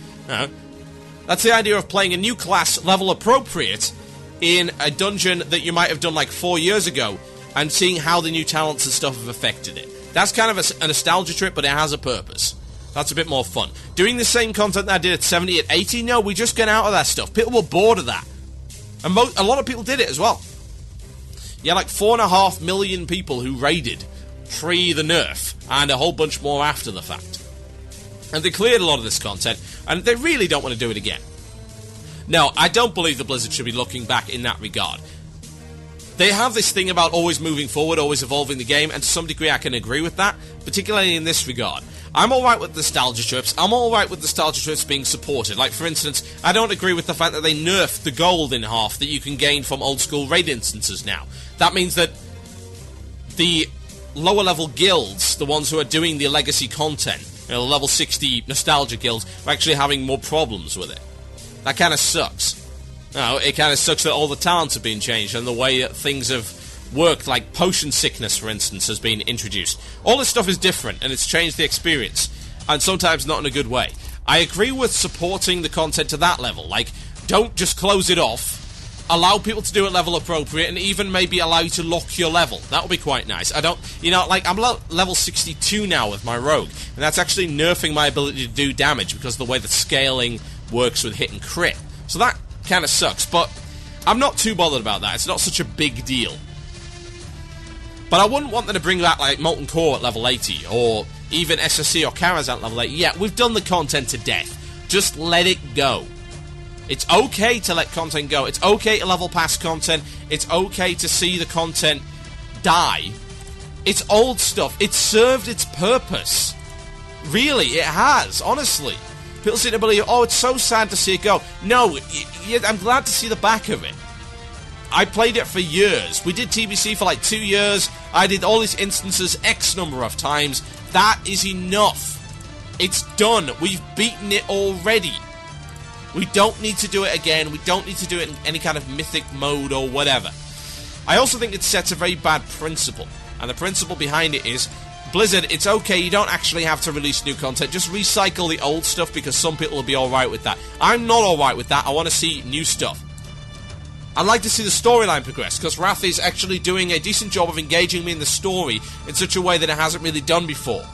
That's the idea of playing a new class level appropriate in a dungeon that you might have done like 4 years ago, and seeing how the new talents and stuff have affected it. That's kind of a nostalgia trip, but it has a purpose. That's a bit more fun. Doing the same content that I did at 70, at 80, no, we just get out of that stuff. People were bored of that. And a lot of people did it as well. You had like 4.5 million people who raided pre the nerf, and a whole bunch more after the fact. And they cleared a lot of this content, and they really don't want to do it again. No, I don't believe the Blizzard should be looking back in that regard. They have this thing about always moving forward, always evolving the game, and to some degree I can agree with that, particularly in this regard. I'm alright with nostalgia trips. I'm alright with nostalgia trips being supported. Like, for instance, I don't agree with the fact that they nerfed the gold in half that you can gain from old-school raid instances now. That means that the lower-level guilds, the ones who are doing the legacy content, the level 60 nostalgia guilds, are actually having more problems with it. That kind of sucks. No, it kind of sucks that all the talents have been changed and the way things have worked, like potion sickness, for instance, has been introduced. All this stuff is different, and it's changed the experience, and sometimes not in a good way. I agree with supporting the content to that level. Like, don't just close it off. Allow people to do it level appropriate, and even maybe allow you to lock your level. That would be quite nice. I don't, like, I'm level 62 now with my rogue, and that's actually nerfing my ability to do damage because of the way the scaling works with hit and crit. So that kind of sucks, but I'm not too bothered about that. It's not such a big deal. But I wouldn't want them to bring back, like, Molten Core at level 80, or even SSC or Karazhan at level 80. Yeah, we've done the content to death. Just let it go. It's okay to let content go. It's okay to level past content. It's okay to see the content die. It's old stuff. It served its purpose. Really, it has, honestly. People seem to believe, oh, it's so sad to see it go. No, I'm glad to see the back of it. I played it for years. We did TBC for like 2 years. I did all these instances X number of times. That is enough. It's done. We've beaten it already. We don't need to do it again. We don't need to do it in any kind of mythic mode or whatever. I also think it sets a very bad principle. And the principle behind it is, Blizzard, it's okay, you don't actually have to release new content. Just recycle the old stuff because some people will be alright with that. I'm not alright with that. I want to see new stuff. I'd like to see the storyline progress, because Wrath is actually doing a decent job of engaging me in the story in such a way that it hasn't really done before.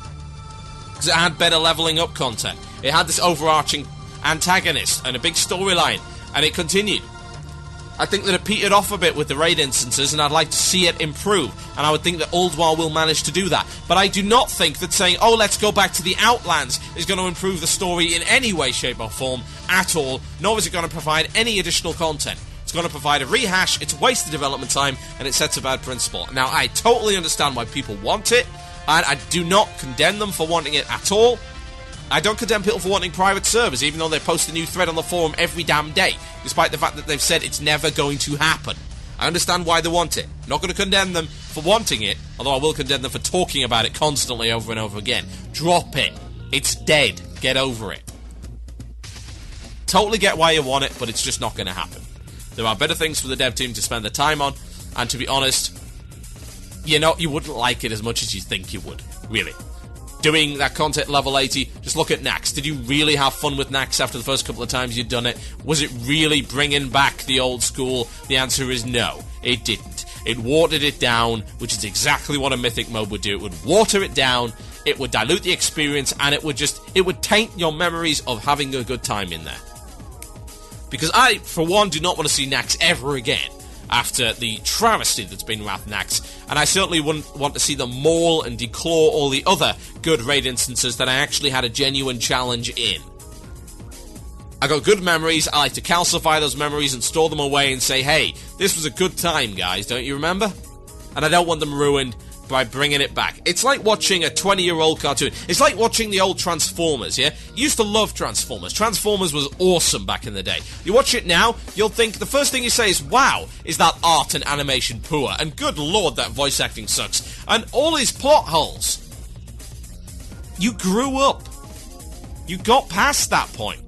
Because it had better leveling up content. It had this overarching antagonist and a big storyline, and it continued. I think that it petered off a bit with the raid instances, and I'd like to see it improve, and I would think that Ulduar will manage to do that. But I do not think that saying, oh, let's go back to the Outlands is going to improve the story in any way, shape or form at all, nor is it going to provide any additional content. It's going to provide a rehash, it's wasted development time, and it sets a bad principle. Now, I totally understand why people want it, and I do not condemn them for wanting it at all. I don't condemn people for wanting private servers, even though they post a new thread on the forum every damn day, despite the fact that they've said it's never going to happen. I understand why they want it. I'm not going to condemn them for wanting it, although I will condemn them for talking about it constantly over and over again. Drop it. It's dead. Get over it. Totally get why you want it, but it's just not going to happen. There are better things for the dev team to spend their time on, and to be honest, you wouldn't like it as much as you think you would, really. Doing that content level 80, just look at Nax. Did you really have fun with Nax after the first couple of times you'd done it? Was it really bringing back the old school? The answer is no, it didn't. It watered it down, which is exactly what a mythic mode would do. It would water it down, it would dilute the experience, and it would taint your memories of having a good time in there. Because I, for one, do not want to see Nax ever again after the travesty that's been Wrath Nax, and I certainly wouldn't want to see them maul and declaw all the other good raid instances that I actually had a genuine challenge in. I got good memories, I like to calcify those memories and store them away and say, hey, this was a good time, guys, don't you remember? And I don't want them ruined by bringing it back. It's like watching a 20-year-old cartoon. It's like watching the old Transformers, yeah? You used to love Transformers. Transformers was awesome back in the day. You watch it now, you'll think, the first thing you say is, wow, is that art and animation poor? And good lord, that voice acting sucks. And all his plot holes. You grew up. You got past that point.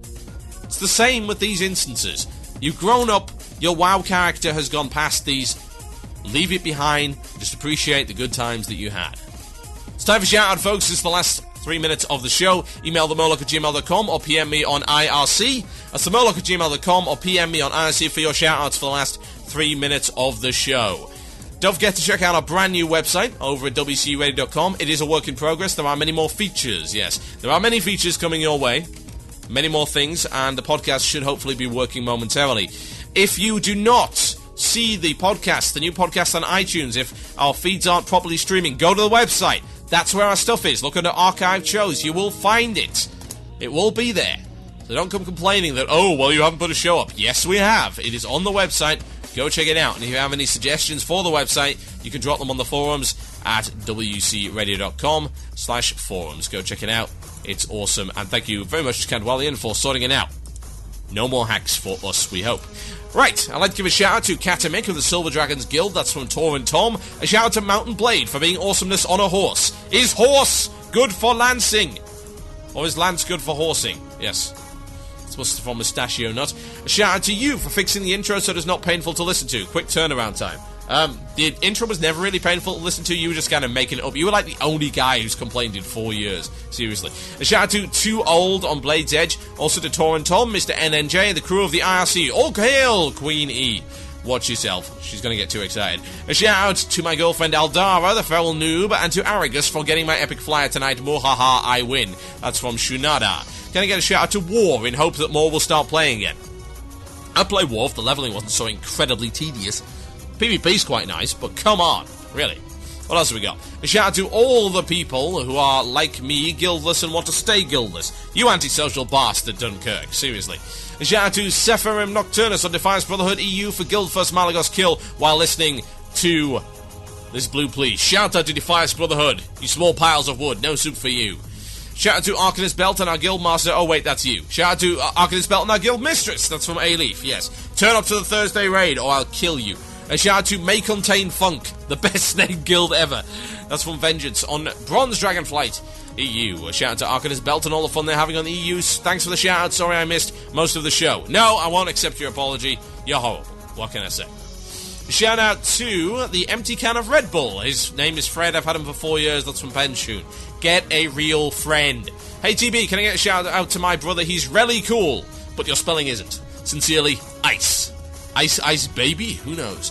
It's the same with these instances. You've grown up, your WoW character has gone past these. Leave it behind, just appreciate the good times that you had. It's time for shout-out, folks. This is the last 3 minutes of the show. Email themurloc@gmail.com or PM me on IRC. That's themurloc@gmail.com or PM me on IRC for your shout-outs for the last 3 minutes of the show. Don't forget to check out our brand new website over at wcradio.com. It is a work in progress. There are many more features, yes. There are many features coming your way. Many more things, and the podcast should hopefully be working momentarily. If you do not see the podcast, the new podcast on iTunes, if our feeds aren't properly streaming, go to the website. That's where our stuff is. Look under archived shows. You will find it. It will be there. So don't come complaining that, oh, well, you haven't put a show up. Yes, we have. It is on the website. Go check it out. And if you have any suggestions for the website, you can drop them on the forums at wcradio.com/forums. Go check it out. It's awesome. And thank you very much to Candwallian for sorting it out. No more hacks for us, we hope. Right, I'd like to give a shout out to Katamik of the Silver Dragons Guild. That's from Tor and Tom. A shout out to Mountain Blade for being awesomeness on a horse. Is horse good for lancing? Or is lance good for horsing? Yes. It's from Mustachio Nut. A shout out to you for fixing the intro so it's not painful to listen to. Quick turnaround time. The intro was never really painful to listen to. You were just kind of making it up. You were like the only guy who's complained in 4 years. Seriously. A shout out to Too Old on Blade's Edge. Also to Tor and Tom, Mr. NNJ, and the crew of the IRC. All hail Queen E. Watch yourself. She's going to get too excited. A shout out to my girlfriend Aldara, the feral noob, and to Aragus for getting my epic flyer tonight. Mohaha, I win. That's from Shunada. Can I get a shout out to War in hope that more will start playing again? I play War if the leveling wasn't so incredibly tedious. PvP's quite nice, but come on, really. What else have we got? A shout out to all the people who are, like me, guildless and want to stay guildless. You antisocial bastard, Dunkirk, seriously. A shout out to Sephirim Nocturnus on Defiance Brotherhood EU for Guild First Malagos kill while listening to this Blue Plz. Shout out to Defiance Brotherhood, you small piles of wood, no soup for you. Shout out to Arcanist Belt and our guild master. Oh, wait, that's you. Shout out to Arcanist Belt and our guild mistress. That's from A-Leaf, yes. Turn up to the Thursday raid or I'll kill you. A shout out to May Contain Funk, the best snake guild ever. That's from Vengeance on Bronze Dragonflight EU. A shout out to Arcanist Belt and all the fun they're having on the EU. Thanks for the shout out. Sorry I missed most of the show. No, I won't accept your apology. You're horrible. What can I say? Shout out to the empty can of Red Bull. His name is Fred. I've had him for 4 years. That's from Penshun. Get a real friend. Hey TB, can I get a shout out to my brother? He's really cool, but your spelling isn't. Sincerely, Ice. Ice baby? Who knows?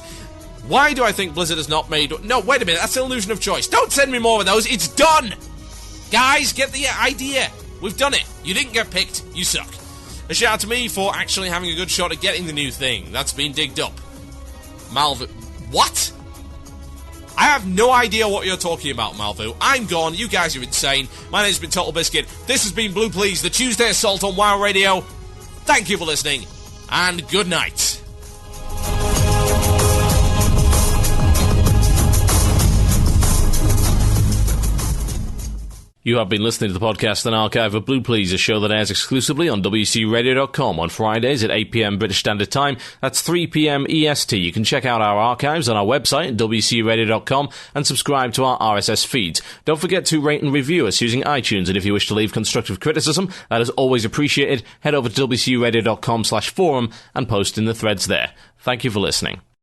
Why do I think Blizzard has not made... No, wait a minute. That's an illusion of choice. Don't send me more of those. It's done. Guys, get the idea. We've done it. You didn't get picked. You suck. A shout out to me for actually having a good shot at getting the new thing. That's been digged up. Malvu... What? I have no idea what you're talking about, Malvu. I'm gone. You guys are insane. My name's been TotalBiscuit. This has been Blue Plz, the Tuesday Assault on WoW Radio. Thank you for listening, and good night. You have been listening to the podcast and archive of Blue Plz, a show that airs exclusively on wcradio.com on Fridays at 8 p.m. British Standard Time. That's 3 p.m. EST. You can check out our archives on our website at wcradio.com and subscribe to our RSS feeds. Don't forget to rate and review us using iTunes, and if you wish to leave constructive criticism, that is always appreciated. Head over to wcradio.com/forum and post in the threads there. Thank you for listening.